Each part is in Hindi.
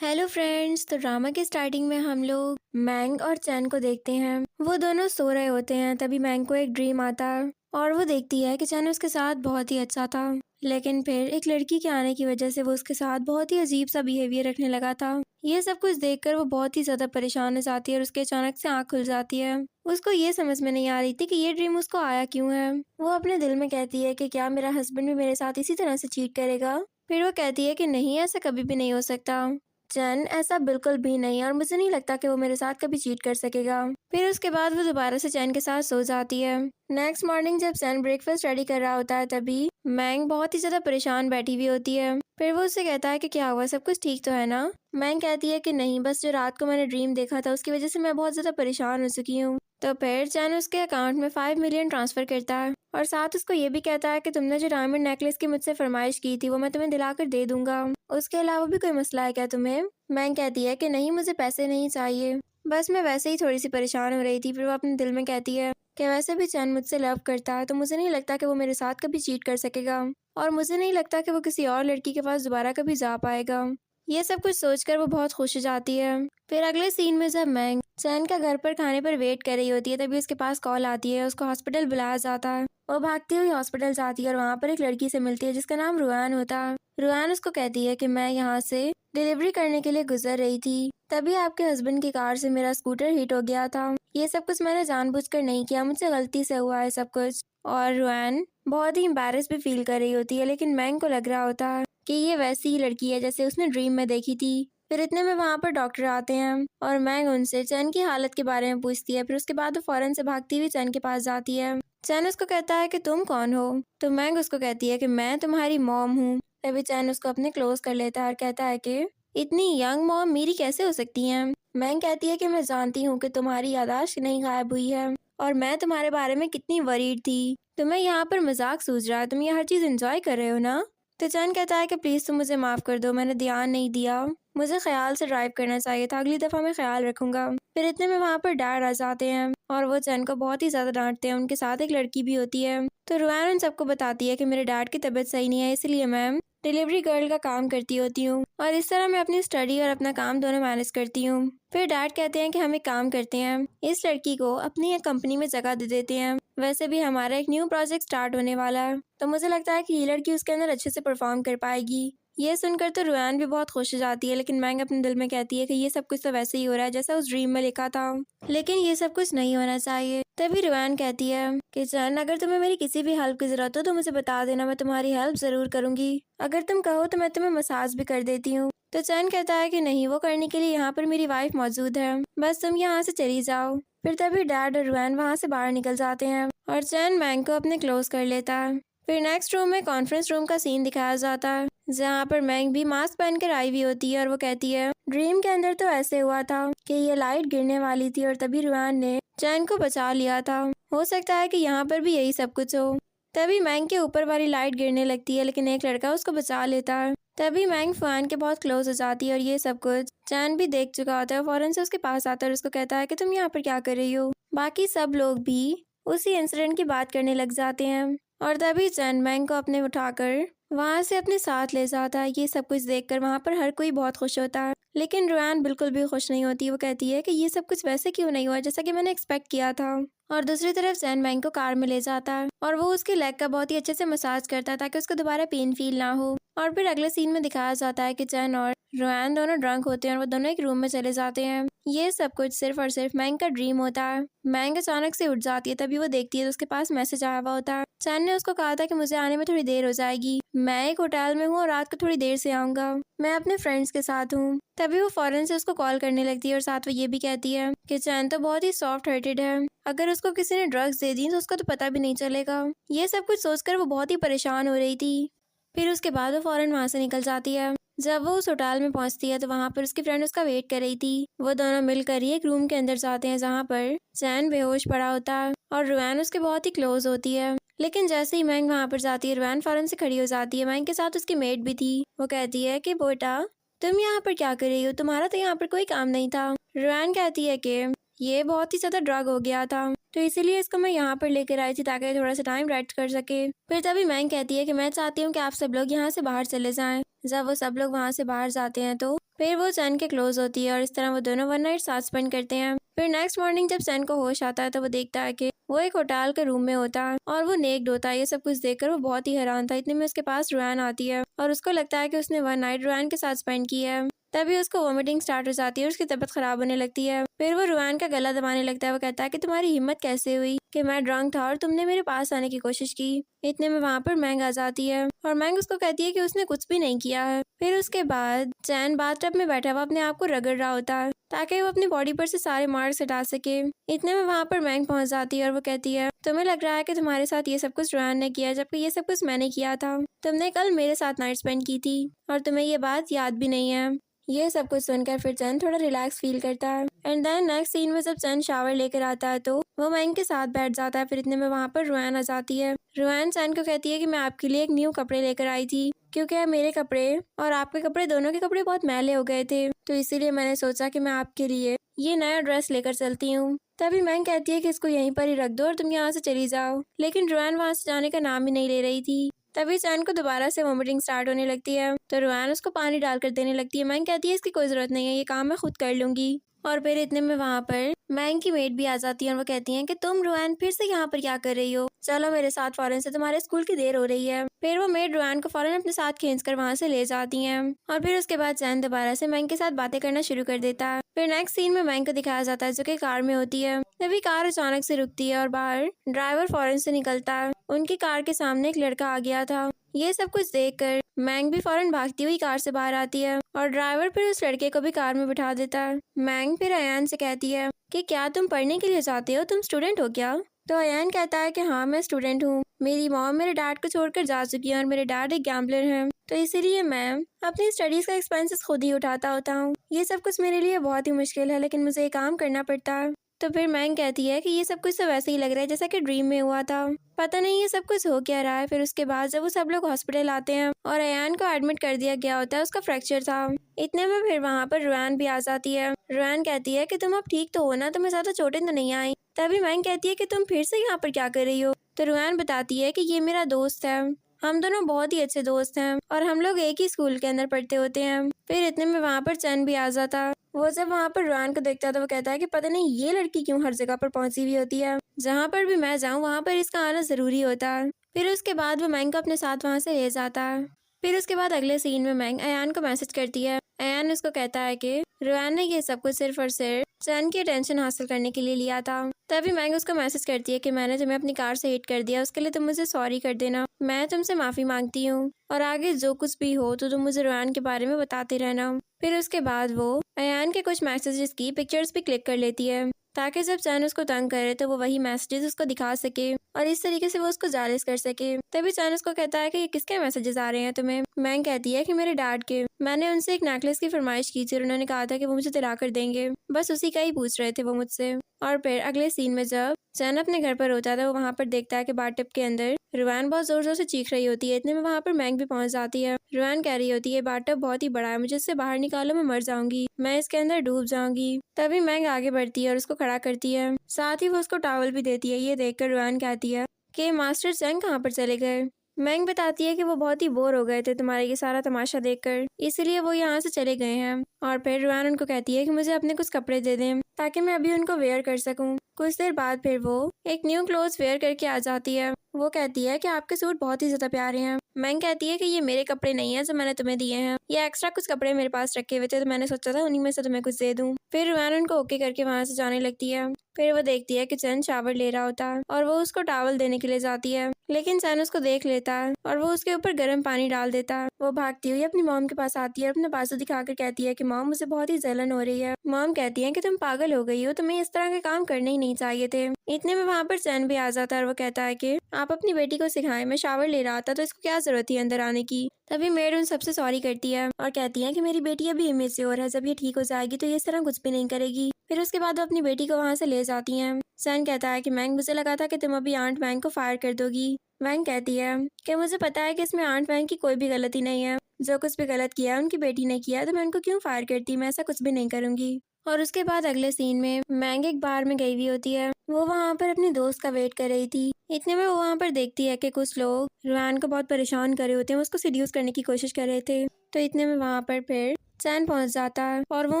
Hello friends. तो ड्रामा के स्टार्टिंग में हम लोग मैंग और चैन को देखते हैं। वो दोनों सो रहे होते हैं, तभी मैंग को एक ड्रीम आता है और वो देखती है कि चैन उसके साथ बहुत ही अच्छा था, लेकिन फिर एक लड़की के आने की वजह से वो उसके साथ बहुत ही अजीब सा बिहेवियर रखने लगा था। ये सब कुछ देखकर वो बहुत ही ज्यादा परेशान हो जाती है और उसके अचानक से आँख खुल जाती है। उसको ये समझ में नहीं आ रही थी कि ये ड्रीम उसको आया क्यों है। वो अपने दिल में कहती है कि क्या मेरा हस्बैंड भी मेरे साथ इसी तरह से चीट करेगा। फिर वो कहती है कि नहीं, ऐसा कभी भी नहीं हो सकता चैन, ऐसा बिल्कुल भी नहीं, और मुझे नहीं लगता कि वो मेरे साथ कभी चीट कर सकेगा। फिर उसके बाद वो दोबारा से चैन के साथ सो जाती है। नेक्स्ट मॉर्निंग जब चैन ब्रेकफास्ट रेडी कर रहा होता है, तभी मैंग बहुत ही ज्यादा परेशान बैठी हुई होती है। फिर वो उससे कहता है कि क्या हुआ, सब कुछ ठीक तो है ना। मैंग कहती है कि नहीं, बस जो रात को मैंने ड्रीम देखा था उसकी वजह से मैं बहुत ज्यादा परेशान हो चुकी हूँ। तो फिर चैन उसके अकाउंट में 5 मिलियन ट्रांसफर करता है और साथ उसको ये भी कहता है कि तुमने जो डायमंड नेकलेस की मुझसे फरमाइश की थी वो मैं तुम्हें दिलाकर दे दूंगा। उसके अलावा भी कोई मसला है क्या तुम्हें। मैंग कहती है कि नहीं, मुझे पैसे नहीं चाहिए, बस मैं वैसे ही थोड़ी सी परेशान हो रही थी। फिर वो अपने दिल में कहती है कि वैसे भी चैन मुझसे लव करता है, तो मुझे नहीं लगता कि वो मेरे साथ कभी चीट कर सकेगा और मुझे नहीं लगता कि वो किसी और लड़की के पास दोबारा कभी जा पाएगा। ये सब कुछ सोचकर वो बहुत खुश हो जाती है। फिर अगले सीन में जब मैंग चैन का घर पर खाने पर वेट कर रही होती है, तभी उसके पास कॉल आती है। उसको हॉस्पिटल बुलाया जाता है। वो भागती हुई हॉस्पिटल जाती है और वहाँ पर एक लड़की से मिलती है जिसका नाम रुआन होता है। रुआन उसको कहती है कि मैं यहाँ से डिलीवरी करने के लिए गुजर रही थी, तभी आपके हस्बैंड की कार से मेरा स्कूटर हिट हो गया था। ये सब कुछ मैंने जानबूझकर नहीं किया, मुझसे गलती से हुआ है सब कुछ। और रुआन बहुत ही एम्बैरेस भी फील कर रही होती है, लेकिन मैंग को लग रहा होता है कि ये वैसी ही लड़की है जैसे उसने ड्रीम में देखी थी। फिर इतने में वहाँ पर डॉक्टर आते हैं और मैंग उनसे चैन की हालत के बारे में पूछती है। फिर उसके बाद वो फौरन से भागती हुई चैन के पास जाती है। चैन उसको कहता है कि तुम कौन हो, तो मैंग उसको कहती है कि मैं तुम्हारी मॉम हूँ। तभी चैन उसको अपने क्लोज कर लेता है और कहता है कि इतनी यंग मॉम मेरी कैसे हो सकती है। मैंग कहती है कि मैं जानती हूँ कि तुम्हारी यादाश्त नहीं गायब हुई है और मैं तुम्हारे बारे में कितनी वरीड थी। तुम्हें यहाँ पर मजाक सूझ रहा है, तुम ये हर चीज एंजॉय कर रहे हो ना। तो चैन कहता है कि प्लीज तुम मुझे माफ कर दो, मैंने ध्यान नहीं दिया, मुझे ख्याल से ड्राइव करना चाहिए था, अगली दफा मैं ख्याल रखूंगा। फिर इतने में वहाँ पर डैड आ जाते हैं और वो चैन को बहुत ही ज्यादा डांटते हैं। उनके साथ एक लड़की भी होती है। तो रुआन उन सबको बताती है कि मेरे डैड की तबीयत सही नहीं है, इसलिए मैं डिलीवरी गर्ल का काम करती होती हूँ और इस तरह मैं अपनी स्टडी और अपना काम दोनों मैनेज करती हूँ। फिर डैड कहते हैं कि हम एक काम करते हैं, इस लड़की को अपनी एक कंपनी में जगह दे देते हैं। वैसे भी हमारा एक न्यू प्रोजेक्ट स्टार्ट होने वाला है, तो मुझे लगता है कि ये लड़की उसके अंदर अच्छे से परफॉर्म कर पाएगी। ये सुनकर तो रुआन भी बहुत खुश हो जाती है, लेकिन मैंग अपने दिल में कहती है कि ये सब कुछ तो वैसे ही हो रहा है जैसा उस ड्रीम में लिखा था, लेकिन ये सब कुछ नहीं होना चाहिए। तभी रुआन कहती है कि चैन, अगर तुम्हें मेरी किसी भी हेल्प की जरूरत हो तो मुझे बता देना, मैं तुम्हारी हेल्प जरूर करूंगी। अगर तुम कहो तो मैं तुम्हें मसाज भी कर देती हूँ। तो चैन कहता है कि नहीं, वो करने के लिए यहाँ पर मेरी वाइफ मौजूद है, बस तुम यहाँ से चली जाओ। फिर तभी डैड और रुआन वहाँ से बाहर निकल जाते हैं और चैन मैंग को अपने क्लोज कर लेता है। फिर नेक्स्ट रूम में कॉन्फ्रेंस रूम का सीन दिखाया जाता है, जहाँ पर मैंग भी मास्क पहनकर आई हुई होती है और वो कहती है ड्रीम के अंदर तो ऐसे हुआ था कि ये लाइट गिरने वाली थी और तभी रुआन ने चैन को बचा लिया था। हो सकता है कि यहाँ पर भी यही सब कुछ हो। तभी मैंग के ऊपर वाली लाइट गिरने लगती है, लेकिन एक लड़का उसको बचा लेता है। तभी मैंग फुआन के बहुत क्लोज हो जाती है और ये सब कुछ चैन भी देख चुका होता है। फौरन से उसके पास आता है और उसको कहता है कि तुम यहाँ पर क्या कर रही हो। बाकी सब लोग भी उसी इंसिडेंट की बात करने लग जाते हैं और तभी चैन मैंग को अपने उठाकर वहाँ से अपने साथ ले जाता है। ये सब कुछ देखकर वहाँ पर हर कोई बहुत खुश होता है, लेकिन रुआन बिल्कुल भी खुश नहीं होती। वो कहती है कि ये सब कुछ वैसे क्यों नहीं हुआ जैसा कि मैंने एक्सपेक्ट किया था। और दूसरी तरफ चैन मैंग को कार में ले जाता है और वो उसके लेग का बहुत ही अच्छे से मसाज करता है ताकि उसको दोबारा पेन फील ना हो। और फिर अगले सीन में दिखाया जाता है कि चैन और रुआन दोनों ड्रंक होते हैं और वो दोनों एक रूम में चले जाते हैं। ये सब कुछ सिर्फ और सिर्फ मैंग का ड्रीम होता है। मैंग अचानक से उठ जाती है, तभी वो देखती है तो उसके पास मैसेज आया हुआ होता है। चैन ने उसको कहा था कि मुझे आने में थोड़ी देर हो जाएगी, मैं एक होटल में हूँ और रात को थोड़ी देर से आऊंगा, मैं अपने फ्रेंड्स के साथ हूँ। तभी वो फौरन से उसको कॉल करने लगती है और साथ वो ये भी कहती है कि चैन तो बहुत ही सॉफ्ट हार्टेड है, अगर उसको किसी ने ड्रग्स दे दी तो उसको तो पता भी नहीं चलेगा। ये सब कुछ सोचकर वो बहुत ही परेशान हो रही थी। फिर उसके बाद वो फौरन वहाँ से निकल जाती है। जब वो उस होटल में पहुंचती है तो वहाँ पर उसकी फ्रेंड उसका वेट कर रही थी। वो दोनों मिलकर ही एक रूम के अंदर जाते हैं जहाँ पर चैन बेहोश पड़ा होता है और रुआन उसके बहुत ही क्लोज होती है। लेकिन जैसे ही मैंग वहाँ पर जाती है, रुआन फौरन से खड़ी हो जाती है। मैंग के साथ उसकी मेट भी थी। वो कहती है कि बेटा तुम यहाँ पर क्या कर रही हो, तुम्हारा तो यहाँ पर कोई काम नहीं था। रुआन कहती है कि ये बहुत ही ज्यादा ड्रग हो गया था, तो इसीलिए इसको मैं यहाँ पर लेकर आई थी ताकि थोड़ा सा टाइम रेस्ट कर सके। फिर तभी मैंग कहती है कि मैं चाहती हूँ कि आप सब लोग यहाँ से बाहर चले जाएं। जब वो सब लोग वहाँ से बाहर जाते हैं तो फिर वो चैन के क्लोज होती है और इस तरह वो दोनों वन नाइट साथ स्पेंड करते हैं। फिर नेक्स्ट मॉर्निंग जब चैन को होश आता है तो वो देखता है कि वो एक होटल के रूम में होता है और वो नेक्ड होता है। ये सब कुछ देखकर वो बहुत ही हैरान था। इतने में उसके पास रुआन आती है और उसको लगता है कि उसने वन नाइट रुआन के साथ स्पेंड की है। तभी उसको वोमिटिंग स्टार्ट हो जाती है और उसकी तबीयत खराब होने लगती है। फिर वो रुआन का गला दबाने लगता है। वो कहता है कि तुम्हारी हिम्मत कैसे हुई कि मैं ड्रंक था और तुमने मेरे पास आने की कोशिश की। इतने में वहाँ पर मैंग आ जाती है और मैंग उसको कहती है कि उसने कुछ भी नहीं किया है। फिर उसके बाद चैन बाथटब में बैठा हुआ अपने आप को रगड़ रहा होता है ताकि वो अपनी बॉडी पर से सारे मार्क्स हटा सके। इतने में वहाँ पर मैंग पहुँच जाती है और वो कहती है तुम्हें लग रहा है कि तुम्हारे साथ ये सब कुछ रुआन ने किया, जबकि ये सब कुछ मैंने किया था। तुमने कल मेरे साथ नाइट स्पेंड की थी और तुम्हें ये बात याद भी नहीं है। ये सब कुछ सुनकर फिर चैन थोड़ा रिलैक्स फील करता है। एंड देन नेक्स्ट सीन में जब चैन शावर लेकर आता है तो वो मैंग के साथ बैठ जाता है। फिर इतने में वहाँ पर रुआन आ जाती है। रुआन चैन को कहती है कि मैं आपके लिए एक न्यू कपड़े लेकर आई थी क्योंकि मेरे कपड़े और आपके कपड़े दोनों के कपड़े बहुत मैले हो गए थे, तो इसीलिए मैंने सोचा कि मैं आपके लिए ये नया ड्रेस लेकर चलती हूँ। तभी मैंग कहती है कि इसको यहीं पर ही रख दो और तुम यहाँ से चली जाओ, लेकिन रुआन वहाँ से जाने का नाम ही नहीं ले रही थी। तभी चैन को दोबारा से वोमिटिंग स्टार्ट होने लगती है तो रुआन उसको पानी डालकर देने लगती है। मैंग कहती है इसकी कोई जरूरत नहीं है, ये काम मैं खुद कर लूंगी। और फिर इतने में वहाँ पर मैंग की मेड भी आ जाती है और वो कहती है कि तुम रुआन फिर से यहाँ पर क्या कर रही हो, चलो मेरे साथ फौरन से, तुम्हारे स्कूल की देर हो रही है। फिर वो मेड रुआन को फौरन अपने साथ खींचकर वहाँ से ले जाती हैं और फिर उसके बाद चैन दोबारा से मैंग के साथ बातें करना शुरू कर देता है। फिर नेक्स्ट सीन में मैंग को दिखाया जाता है जो कि कार में होती है। तभी कार अचानक से रुकती है और बाहर ड्राइवर फौरन से निकलता है। उनकी कार के सामने एक लड़का आ गया था। ये सब कुछ देखकर मैंग भी फौरन भागती हुई कार से बाहर आती है और ड्राइवर फिर उस लड़के को भी कार में बिठा देता है। मैंग फिर अयान से कहती है कि क्या तुम पढ़ने के लिए जाते हो, तुम स्टूडेंट हो क्या? तो अयान कहता है कि हाँ मैं स्टूडेंट हूँ, मेरी मॉम मेरे डैड को छोड़कर जा चुकी है और मेरे डैड एक गैम्बलर हैं, तो इसीलिए मैं अपनी स्टडीज का एक्सपेंसेस खुद ही उठाता होता हूँ। ये सब कुछ मेरे लिए बहुत ही मुश्किल है, लेकिन मुझे ये काम करना पड़ता है। तो फिर मैंग कहती है कि ये सब कुछ तो वैसे ही लग रहा है जैसा कि ड्रीम में हुआ था, पता नहीं ये सब कुछ हो क्या रहा है। फिर उसके बाद जब वो सब लोग हॉस्पिटल आते हैं और अयान को एडमिट कर दिया गया होता है, उसका फ्रैक्चर था। इतने में फिर वहाँ पर रुआन भी आ जाती है। रुआन कहती है कि तुम अब ठीक तो हो ना, तुम्हें ज्यादा चोटें तो नहीं आई? तभी मैंग कहती है कि तुम फिर से यहाँ पर क्या कर रही हो? तो रुआन बताती है कि ये मेरा दोस्त है, हम दोनों बहुत ही अच्छे दोस्त हैं और हम लोग एक ही स्कूल के अंदर पढ़ते होते हैं। फिर इतने में वहाँ पर चैन भी आ जाता। वो जब वहाँ पर रुआन को देखता है तो वो कहता है कि पता नहीं ये लड़की क्यों हर जगह पर पहुंची हुई होती है, जहाँ पर भी मैं जाऊँ वहाँ पर इसका आना जरूरी होता है। फिर उसके बाद वो मैंग को अपने साथ वहाँ से ले जाता है। फिर उसके बाद अगले सीन में मैंग अयान को मैसेज करती है। अयान उसको कहता है कि रुआन ने ये सब कुछ सिर्फ और सिर्फ चैन की अटेंशन हासिल करने के लिए लिया था। तभी मैंग उसको मैसेज करती है कि मैंने तुम्हें अपनी कार से हिट कर दिया, उसके लिए तुम मुझे सॉरी कर देना, मैं तुमसे माफी मांगती हूँ और आगे जो कुछ भी हो तो तुम मुझे रुआन के बारे में बताते रहना। फिर उसके बाद वो अयान के कुछ मैसेजेस की पिक्चर्स भी क्लिक कर लेती है ताकि जब चैन उसको तंग करे तो वो वही मैसेजेस उसको दिखा सके और इस तरीके से वो उसको जालिस कर सके। तभी चैन उसको कहता है कि ये किसके मैसेजेस आ रहे हैं तुम्हें? मैंग कहती है कि मेरे डैड के, मैंने उनसे एक नेकलेस की फरमाइश की थी और उन्होंने कहा था कि वो मुझे दिला कर देंगे, बस उसी का ही पूछ रहे थे वो मुझसे। और फिर अगले सीन में जब चैन अपने घर पर होता था वो वहाँ पर देखता है कि बाथटब के अंदर रुआन बहुत जोर जोर से चीख रही होती है। इतने में वहाँ पर मैंग भी पहुँच जाती है। रुआन कह रही होती है बाथटब बहुत ही बड़ा है, मुझे इससे बाहर निकालो, मैं मर जाऊंगी, मैं इसके अंदर डूब जाऊंगी। तभी मैंग आगे बढ़ती है और उसको खड़ा करती है, साथ ही वो उसको टॉवल भी देती है। ये देखकर रुआन कहती है कि मास्टर चैन कहाँ पर चले गए? मैंग बताती है कि वो बहुत ही बोर हो गए थे तुम्हारे ये सारा तमाशा देखकर, इसलिए वो यहाँ से चले गए हैं। और फिर रुआन उनको कहती है कि मुझे अपने कुछ कपड़े दे दें ताकि मैं अभी उनको वेयर कर सकूं। कुछ देर बाद फिर वो एक न्यू क्लोथ्स वेयर करके आ जाती है। वो कहती है कि आपके सूट बहुत ही ज्यादा प्यारे हैं। मैंग कहती है कि ये मेरे कपड़े नहीं है जो मैंने तुम्हें दिए हैं, ये एक्स्ट्रा कुछ कपड़े मेरे पास रखे हुए थे तो मैंने सोचा था उन्हीं में से तुम्हें कुछ दे दूं। फिर रुआन उनको ओके करके वहाँ से जाने लगती है। फिर वो देखती है कि चैन शावर ले रहा होता है और वो उसको टॉवल देने के लिए जाती है, लेकिन चैन उसको देख लेता है और वो उसके ऊपर गर्म पानी डाल देता है। वो भागती हुई अपनी मॉम के पास आती है और अपने बाजू दिखाकर कहती है कि मॉम मुझे बहुत ही जलन हो रही है। मॉम कहती है कि तुम पागल हो गई हो, तुम्हें इस तरह के काम करने ही नहीं चाहिए थे। इतने में वहाँ पर चैन भी आ जाता है और वो कहता है कि आप अपनी बेटी को सिखाएं, मैं शावर ले रहा था तो इसको क्या जरूरत थी अंदर आने की। तभी मेड उन सबसे सॉरी करती है और कहती है कि मेरी बेटी अभी इमेच्योर है, जब ये ठीक हो जाएगी तो ये इस तरह कुछ भी नहीं करेगी। फिर उसके बाद वो अपनी बेटी को वहाँ से ले जाती हैं। चैन कहता है कि मैंग मुझे लगा था कि तुम अभी आंट मैंग को फायर कर दोगी। मैंग कहती है कि मुझे पता है कि इसमें आंट मैंग की कोई भी गलती नहीं है, जो कुछ भी गलत किया है उनकी बेटी ने किया, तो मैं उनको क्यों फायर करती, मैं ऐसा कुछ भी नहीं करूंगी। और उसके बाद अगले सीन में मैंग एक बार में गई हुई होती है। वो वहाँ पर अपने दोस्त का वेट कर रही थी। इतने में वो वहाँ पर देखती है कि कुछ लोग रुआन को बहुत परेशान कर रहे होते हैं, उसको सीड्यूस करने की कोशिश कर रहे थे। तो इतने में वहाँ पर फिर चैन पहुंच जाता है और वो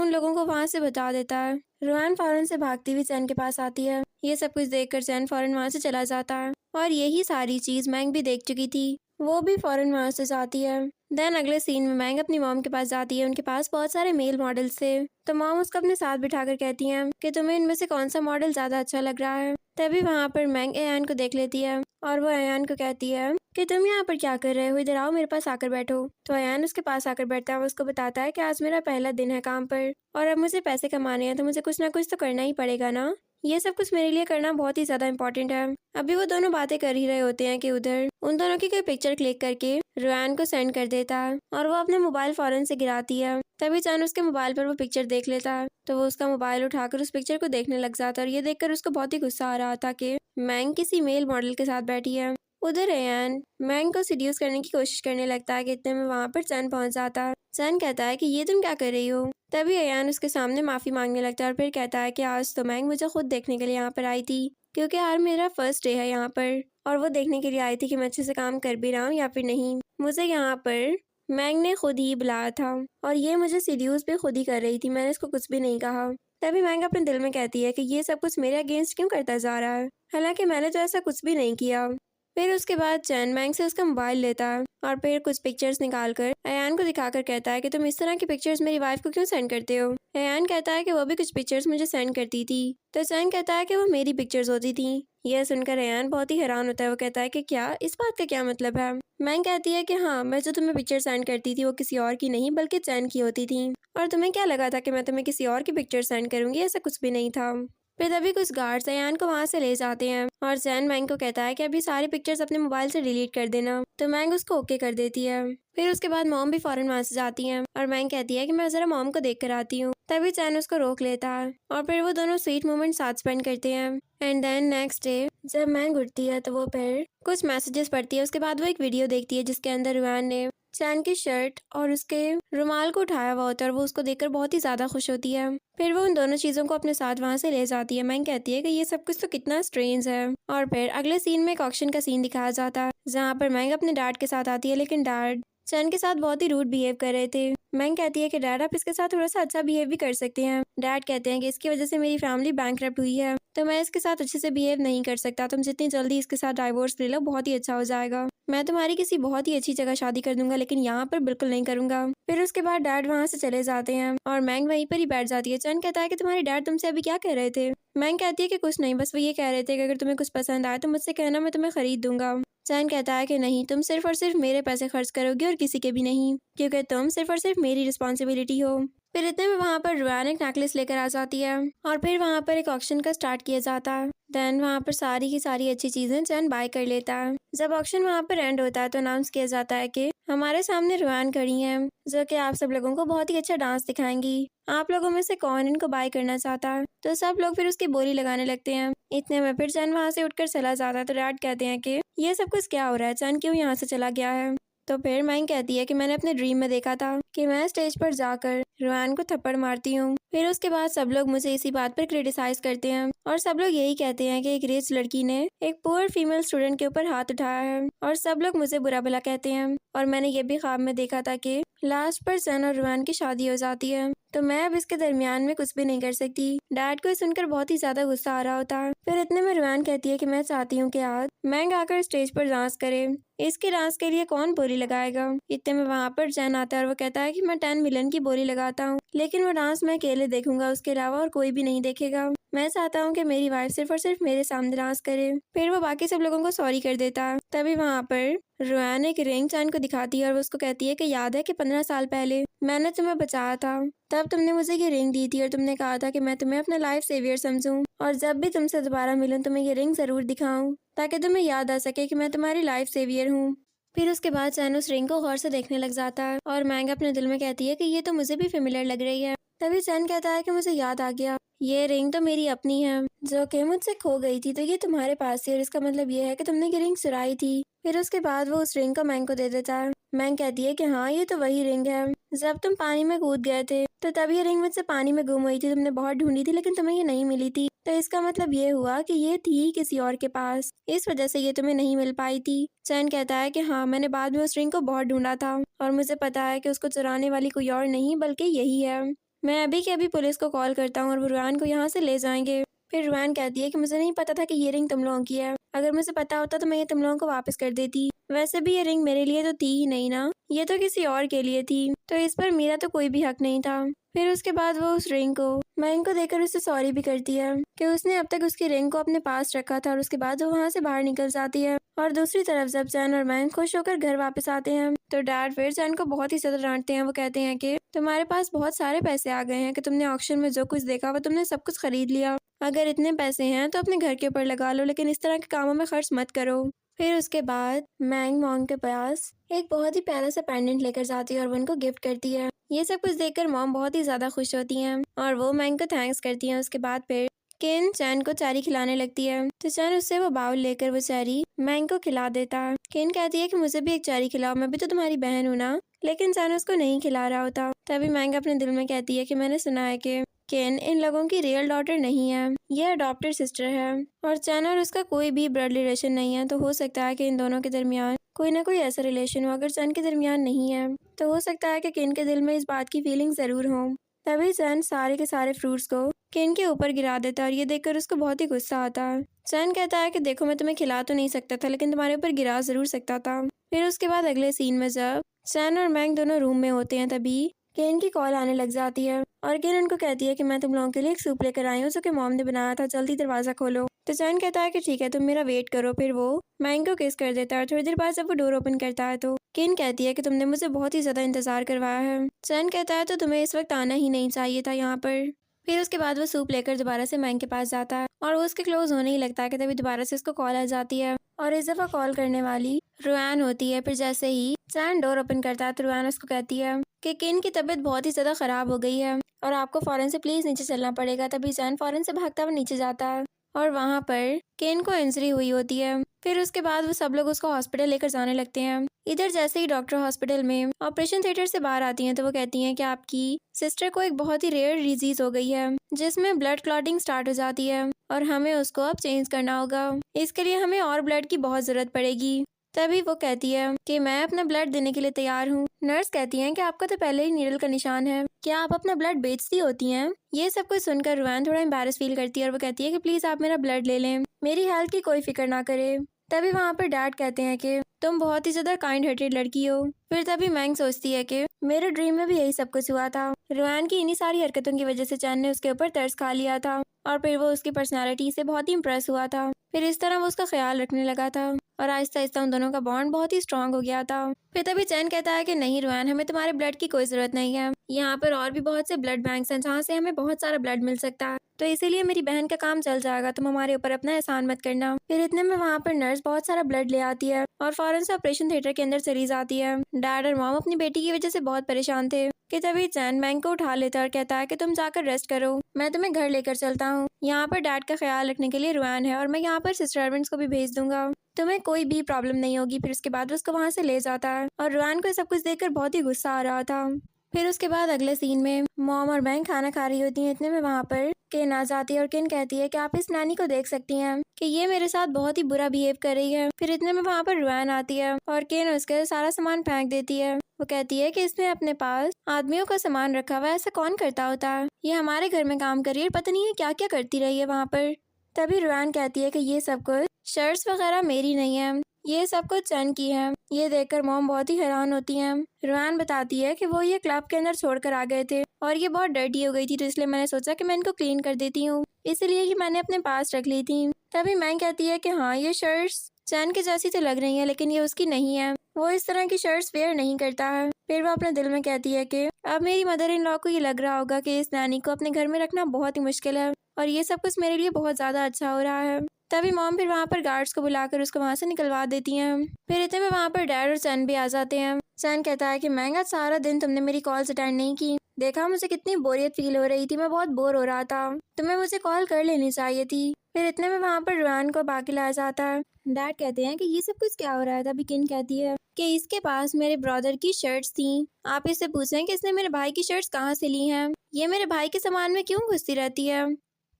उन लोगों को वहाँ से बता देता है। रोहान फौरन से भागती हुई चैन के पास आती है। ये सब कुछ देखकर चैन फौरन वहाँ से चला जाता है और यही सारी चीज मैंग भी देख चुकी थी। वो भी फौरन वहाँ से जाती है। देन अगले सीन में मैंग अपनी मॉम के पास जाती है। उनके पास बहुत सारे मेल मॉडल्स थे, तो मॉम उसको अपने साथ बिठाकर कहती हैं कि तुम्हें इनमें से कौन सा मॉडल ज्यादा अच्छा लग रहा है। तभी वहाँ पर मैंग अयान को देख लेती है और वो अयान को कहती है कि तुम यहाँ पर क्या कर रहे हो, इधर आओ, मेरे पास आकर बैठो। तो अयान उसके पास आकर बैठता है। वो उसको बताता है कि आज मेरा पहला दिन है काम पर और अब मुझे पैसे कमाने हैं, तो मुझे कुछ ना कुछ तो करना ही पड़ेगा ना। ये सब कुछ मेरे लिए करना बहुत ही ज्यादा इम्पोर्टेंट है। अभी वो दोनों बातें कर ही रहे होते हैं कि उधर उन दोनों की कोई पिक्चर क्लिक करके रोहान को सेंड कर देता है और वो अपने मोबाइल फौरन से गिराती है। तभी चैन उसके मोबाइल पर वो पिक्चर देख लेता है, तो वो उसका मोबाइल उठाकर उस पिक्चर को देखने लग जाता है और ये देखकर उसको बहुत ही गुस्सा आ रहा था कि मैंग किसी मेल मॉडल के साथ बैठी है। उधर अयान मैंग को सीड्यूस करने की कोशिश करने लगता है कि इतने में वहाँ पर चैन पहुँच जाता है। चैन कहता है कि ये तुम क्या कर रही हो। तभी अयान उसके सामने माफी मांगने लगता है और फिर कहता है कि आज तो मैंग मुझे खुद देखने के लिए यहाँ पर आई थी, क्योंकि यार मेरा फर्स्ट डे है यहाँ पर और वो देखने के लिए आई थी कि मैं अच्छे से काम कर भी रहा हूँ या फिर नहीं। मुझे यहाँ पर मैंग ने खुद ही बुलाया था और ये मुझे सीड्यूस भी खुद ही कर रही थी, मैंने इसको कुछ भी नहीं कहा। तभी मैंग अपने दिल में कहती है कि ये सब कुछ मेरे अगेंस्ट क्यों करता जा रहा है, हालांकि मैंने तो ऐसा कुछ भी नहीं किया। फिर उसके बाद चैन मैंग से उसका मोबाइल लेता है और फिर कुछ पिक्चर्स निकालकर अयान को दिखाकर कहता है कि तुम इस तरह की पिक्चर्स मेरी वाइफ को क्यों सेंड करते हो। अयान कहता है कि वो भी कुछ पिक्चर्स मुझे सेंड करती थी, तो चैन कहता है कि वो मेरी पिक्चर्स होती थी। यह सुनकर अयान बहुत ही हैरान होता है। वो कहता है कि क्या, इस बात का क्या मतलब है। मैंग कहती है कि हाँ, मैं जो तुम्हें पिक्चर सेंड करती थी वो किसी और की नहीं बल्कि चैन की होती थी, और तुम्हें क्या लगा था कि मैं तुम्हें किसी और की पिक्चर सेंड करूंगी, ऐसा कुछ भी नहीं था। फिर तभी कुछ गार्ड्स अयान को वहाँ से ले जाते हैं और चैन मैंग को कहता है कि अभी सारी पिक्चर्स अपने मोबाइल से डिलीट कर देना, तो मैंग उसको ओके कर देती है। फिर उसके बाद मॉम भी फौरन वहाँ से जाती हैं और मैंग कहती है कि मैं जरा मॉम को देख कर आती हूँ। तभी चैन उसको रोक लेता है और फिर वो दोनों स्वीट मोमेंट साथ स्पेंड करते हैं। एंड देन नेक्स्ट डे जब मैंग उठती है तो वो फिर कुछ मैसेजेस पढ़ती है। उसके बाद वो एक वीडियो देखती है जिसके अंदर रोहान ने चैन की शर्ट और उसके रुमाल को उठाया हुआ होता है और वो उसको देखकर बहुत ही ज्यादा खुश होती है। फिर वो उन दोनों चीजों को अपने साथ वहाँ से ले जाती है। मैंग कहती है कि ये सब कुछ तो कितना स्ट्रेंज है। और फिर अगले सीन में एक ऑक्शन का सीन दिखाया जाता है जहाँ पर मैंग अपने डैड के साथ आती है, लेकिन डैड चैन के साथ बहुत ही रूड बिहेव कर रहे थे। मैंग कहती है कि डैड आप इसके साथ थोड़ा सा अच्छा बिहेव भी कर सकते हैं। डैड कहते हैं कि इसकी वजह से मेरी फैमिली बैंकरप्ट हुई है, तो मैं इसके साथ अच्छे से बिहेव नहीं कर सकता। तुम जितनी जल्दी इसके साथ डाइवोर्स ले लो बहुत ही अच्छा हो जाएगा। मैं तुम्हारी किसी बहुत ही अच्छी जगह शादी कर दूंगा, लेकिन यहाँ पर बिल्कुल नहीं करूंगा। फिर उसके बाद डैड वहाँ से चले जाते हैं और मैंग वहीं पर ही बैठ जाती है। चैन कहता है कि तुम्हारे डैड तुमसे अभी क्या कह रहे थे। मैंग कहती है कि कुछ नहीं, बस वो ये कह रहे थे कि अगर तुम्हें कुछ पसंद आए तो मुझसे कहना, मैं तुम्हें खरीद दूंगा। चैन कहता है कि नहीं, तुम सिर्फ और सिर्फ मेरे पैसे खर्च करोगी और किसी के भी नहीं, क्योंकि तुम सिर्फ और सिर्फ मेरी रिस्पॉन्सिबिलिटी हो। फिर इतने में वहाँ पर रोहान एक नेकलेस लेकर आ जाती है और फिर वहाँ पर एक ऑक्शन का स्टार्ट किया जाता है। देन वहाँ पर सारी की सारी अच्छी चीजें चैन बाय कर लेता है। जब ऑक्शन वहाँ पर एंड होता है तो अनाउंस किया जाता है कि हमारे सामने रोहान खड़ी है जो कि आप सब लोगों को बहुत ही अच्छा डांस दिखाएंगी। आप लोगों में से कौन इनको बाय करना चाहता है। तो सब लोग फिर उसकी बोली लगाने लगते हैं। इतने में फिर चैन वहाँ से उठकर चला जाता है। तो डैड कहते हैं कि ये सब कुछ क्या हो रहा है, चैन क्यों यहाँ से चला गया है। तो फिर मैंग कहती है कि मैंने अपने ड्रीम में देखा था कि मैं स्टेज पर जाकर रोहान को थप्पड़ मारती हूँ। फिर उसके बाद सब लोग मुझे इसी बात पर क्रिटिसाइज करते हैं और सब लोग यही कहते हैं कि एक रिच लड़की ने एक पुअर फीमेल स्टूडेंट के ऊपर हाथ उठाया है, और सब लोग मुझे बुरा भला कहते हैं। और मैंने ये भी ख्वाब में देखा था कि लास्ट पर चैन और रोहान की शादी हो जाती है, तो मैं अब इसके दरमियान में कुछ भी नहीं कर सकती। डैड को सुनकर बहुत ही ज्यादा गुस्सा आ रहा होता है। फिर इतने में रोहान कहती है कि मैं चाहती हूँ कि आज मैंग आकर स्टेज पर डांस करे, इसके डांस के लिए कौन बोली लगाएगा। इतने में वहाँ पर चैन आता है और वो कहता है कि मैं 10 मिलियन की बोली लगाता हूँ, लेकिन वो डांस मैं अकेले देखूंगा, उसके अलावा और कोई भी नहीं देखेगा। मैं चाहता हूँ कि मेरी वाइफ सिर्फ और सिर्फ मेरे सामने डांस करे। फिर वो बाकी सब लोगों को सॉरी कर देता है। तभी वहाँ पर रोहान एक रिंग चैन को दिखाती है और वो उसको कहती है कि याद है कि 15 साल पहले मैंने तुम्हें बचाया था, तब तुमने मुझे ये रिंग दी थी और तुमने कहा था कि मैं तुम्हें अपना लाइफ सेवियर समझूं, और जब भी तुमसे दोबारा मिलूं तुम्हें ये रिंग जरूर दिखाऊं ताकि तुम्हें याद आ सके कि मैं तुम्हारी लाइफ सेवियर हूँ। फिर उसके बाद चैन उस रिंग को गौर से देखने लग जाता है और मैंग अपने दिल में कहती है कि ये तो मुझे भी फेमिलियर लग रही है। तभी चैन कहता है कि मुझे याद आ गया, ये रिंग तो मेरी अपनी है जो कि मुझसे खो गई थी, तो ये तुम्हारे पास थी और इसका मतलब ये है कि तुमने ये रिंग चुराई थी। फिर उसके बाद वो उस रिंग को मैंग को दे देता है। मैंग कहती है कि हाँ, ये तो वही रिंग है, जब तुम पानी में कूद गए थे तो तब ये रिंग मुझसे पानी में गुम हुई थी, तुमने बहुत ढूंढी थी लेकिन तुम्हें ये नहीं मिली थी। तो इसका मतलब ये हुआ कि ये थी किसी और के पास, इस वजह से ये तुम्हें नहीं मिल पाई थी। चैन कहता है कि हाँ, मैंने बाद में उस रिंग को बहुत ढूंढा था और मुझे पता है कि उसको चुराने वाली कोई और नहीं बल्कि यही है। मैं अभी के अभी पुलिस को कॉल करता हूँ और वो रुआन को यहाँ से ले जाएंगे। फिर रुआन कहती है कि मुझे नहीं पता था कि ये रिंग तुम लोगों की है। अगर मुझे पता होता तो मैं ये तुम लोगों को वापस कर देती। वैसे भी ये रिंग मेरे लिए तो थी ही नहीं ना, ये तो किसी और के लिए थी, तो इस पर मेरा तो कोई भी हक नहीं था। फिर उसके बाद वो उस रिंग को मैंग को देकर उससे सॉरी भी करती है कि उसने अब तक उसकी रिंग को अपने पास रखा था, और उसके बाद वो वहाँ से बाहर निकल जाती है। और दूसरी तरफ जब चैन और मैंग खुश होकर घर वापस आते हैं तो डैड फिर चैन को बहुत ही ज्यादा डांटते हैं। वो कहते हैं कि तुम्हारे पास बहुत सारे पैसे आ गए हैं कि तुमने ऑक्शन में जो कुछ देखा वो तुमने सब कुछ खरीद लिया। अगर इतने पैसे हैं तो अपने घर के ऊपर लगा लो, लेकिन इस तरह के कामों में खर्च मत करो। फिर उसके बाद मैंग मॉम के पास एक बहुत ही प्यारा सा पेंडेंट लेकर जाती है और वो उनको गिफ्ट करती है। ये सब कुछ देखकर मॉम बहुत ही ज्यादा खुश होती हैं और वो मैंग को थैंक्स करती हैं। उसके बाद फिर केन चैन को चेरी खिलाने लगती है तो चैन उससे वो बाउल लेकर वो चेरी मैंग को खिला देता है। केन कहती है कि मुझे भी एक चेरी खिलाओ, मैं भी तो तुम्हारी बहन हूँ ना, लेकिन चैन उसको नहीं खिला रहा होता। तभी मैंग अपने दिल में कहती है कि मैंने सुना है कि केन इन लोगों की रियल डॉटर नहीं है, ये अडॉप्टेड सिस्टर है और चैन और उसका कोई भी ब्लड रिलेशन नहीं है। तो हो सकता है कि इन दोनों के दरमियान कोई ना कोई ऐसा रिलेशन हो। अगर चैन के दरमियान नहीं है तो हो सकता है कि केन के दिल में इस बात की फीलिंग जरूर हो। तभी चैन सारे के सारे फ्रूट्स को केन के ऊपर गिरा देता है और ये देखकर उसको बहुत ही गुस्सा आता है। चैन कहता है कि देखो, मैं तुम्हें खिला तो नहीं सकता था, लेकिन तुम्हारे ऊपर गिरा जरूर सकता था। फिर उसके बाद अगले सीन में जब चैन और मैंग दोनों रूम में होते हैं तभी केन की कॉल आने लग जाती है और केन उनको कहती है कि मैं तुम लोगों के लिए एक सूप लेकर आई हूँ जो कि मॉम ने बनाया था, जल्दी दरवाजा खोलो। तो चैन कहता है कि ठीक है, तुम मेरा वेट करो। फिर वो मैंग को किस कर देता है। थोड़ी देर बाद जब वो डोर ओपन करता है तो केन कहती है कि तुमने मुझे बहुत ही ज्यादा इंतजार करवाया है। चैन कहता है तो तुम्हें इस वक्त आना ही नहीं चाहिए था यहाँ पर। फिर उसके बाद वो सूप लेकर दोबारा से मैंग के पास जाता है और वो उसके क्लोज होने ही लगता है कि तभी दोबारा से उसको कॉल आ जाती है और इस दफा कॉल करने वाली रुआन होती है। फिर जैसे ही चैन डोर ओपन करता है तो रुआन उसको कहती है कि केन की तबीयत बहुत ही ज्यादा खराब हो गई है और आपको फौरन से प्लीज नीचे चलना पड़ेगा। तभी चैन फौरन से भागता हुआ नीचे जाता है और वहाँ पर केन को इंजरी हुई होती है। फिर उसके बाद वो सब लोग उसको हॉस्पिटल लेकर जाने लगते हैं। इधर जैसे ही डॉक्टर हॉस्पिटल में ऑपरेशन थिएटर से बाहर आती हैं तो वो कहती हैं कि आपकी सिस्टर को एक बहुत ही रेयर डिजीज हो गई है जिसमें ब्लड क्लॉटिंग स्टार्ट हो जाती है और हमें उसको अब चेंज करना होगा। इसके लिए हमें और ब्लड की बहुत जरूरत पड़ेगी। तभी वो कहती है कि मैं अपना ब्लड देने के लिए तैयार हूँ। नर्स कहती है कि आपका तो पहले ही नीडल का निशान है, क्या आप अपना ब्लड बेचती होती हैं? ये सब कुछ सुनकर रुआन थोड़ा एम्बैरस फील करती है और वो कहती है कि प्लीज आप मेरा ब्लड ले लें, मेरी हेल्थ की कोई फिक्र ना करे। तभी वहाँ पर डैड कहते हैं कि तुम बहुत ही ज्यादा काइंड हार्टेड लड़की हो। फिर तभी मैंग सोचती है कि मेरे ड्रीम में भी यही सब कुछ हुआ था। रुआन की इन्हीं सारी हरकतों की वजह से चैन ने उसके ऊपर तरस खा लिया था और फिर वो उसकी पर्सनालिटी से बहुत ही इम्प्रेस हुआ था। फिर इस तरह वो उसका ख्याल रखने लगा था और आहिस्ता आहिस्ता उन दोनों का बॉन्ड बहुत ही स्ट्रांग हो गया था। फिर तभी चैन कहता है कि नहीं रुआन, हमें तुम्हारे ब्लड की कोई जरूरत नहीं है। यहाँ पर और भी बहुत से ब्लड बैंक्स हैं जहाँ से हमें बहुत सारा ब्लड मिल सकता है, तो इसीलिए मेरी बहन का काम चल जाएगा, तुम हमारे ऊपर अपना एहसान मत करना। फिर इतने में वहाँ पर नर्स बहुत सारा ब्लड ले आती है और फौरन से ऑपरेशन थिएटर के अंदर चली जाती है। डैड और मॉम अपनी बेटी की वजह से बहुत परेशान थे कि तभी चैन मैंग को उठा लेता है और कहता है कि तुम जाकर रेस्ट करो, मैं तुम्हें घर लेकर चलता हूँ। यहाँ पर डैड का ख्याल रखने के लिए रुआन है और मैं यहाँ पर सिस्टर को भी भेज दूंगा, तुम्हें कोई भी प्रॉब्लम नहीं होगी। फिर उसके बाद उसको वहाँ से ले जाता है और रुआन को सब कुछ देखकर बहुत ही गुस्सा आ रहा था। फिर उसके बाद अगले सीन में मॉम और मैंग खाना खा रही होती हैं। इतने में वहाँ पर केन आ जाती है और केन कहती है कि आप इस नानी को देख सकती हैं कि ये मेरे साथ बहुत ही बुरा बिहेव कर रही है। फिर इतने में वहाँ पर रुआन आती है और केन उसके सारा सामान फेंक देती है। वो कहती है कि इसने अपने पास आदमियों का सामान रखा हुआ है, ऐसा कौन करता होता है, ये हमारे घर में काम कर रही है, पता नहीं है क्या क्या करती रही है वहाँ पर। तभी रुआन कहती है कि ये सब कुछ शर्ट्स वगैरह मेरी नहीं है, ये सब कुछ चैन की है। ये देखकर मॉम बहुत ही हैरान होती हैं। रुआन बताती है कि वो ये क्लब के अंदर छोड़कर आ गए थे और ये बहुत डर्टी हो गई थी, तो इसलिए मैंने सोचा कि मैं इनको क्लीन कर देती हूँ, इसलिए कि मैंने अपने पास रख ली थी। तभी मैं कहती है कि हाँ, ये शर्ट्स चैन की जैसी तो लग रही है लेकिन ये उसकी नहीं है, वो इस तरह की शर्ट्स वेयर नहीं करता है। फिर वो अपने दिल में कहती है कि अब मेरी मदर इन लॉ को ये लग रहा होगा कि इस नानी को अपने घर में रखना बहुत ही मुश्किल है और ये सब कुछ मेरे लिए बहुत ज्यादा अच्छा हो रहा है। तभी मॉम फिर वहाँ पर गार्ड्स को बुलाकर उसको वहाँ से निकलवा देती हैं। फिर इतने में वहाँ पर डैड और चैन भी आ जाते हैं। चैन कहता है कि महंगा सारा दिन तुमने मेरी कॉल्स अटेंड नहीं की, देखा मुझे कितनी बोरियत फील हो रही थी, मैं बहुत बोर हो रहा था, तुम्हें मुझे कॉल कर लेनी चाहिए थी। फिर इतने में वहाँ पर रुआन को बाकी लाया जाता है। डैड कहते हैं कि ये सब कुछ क्या हो रहा है। तभी किन कहती है कि इसके पास मेरे ब्रदर की शर्ट्स थी, आप इससे पूछें कि इसने मेरे भाई की शर्ट्स कहाँ से ली हैं, ये मेरे भाई के सामान में क्यों घुसती रहती है।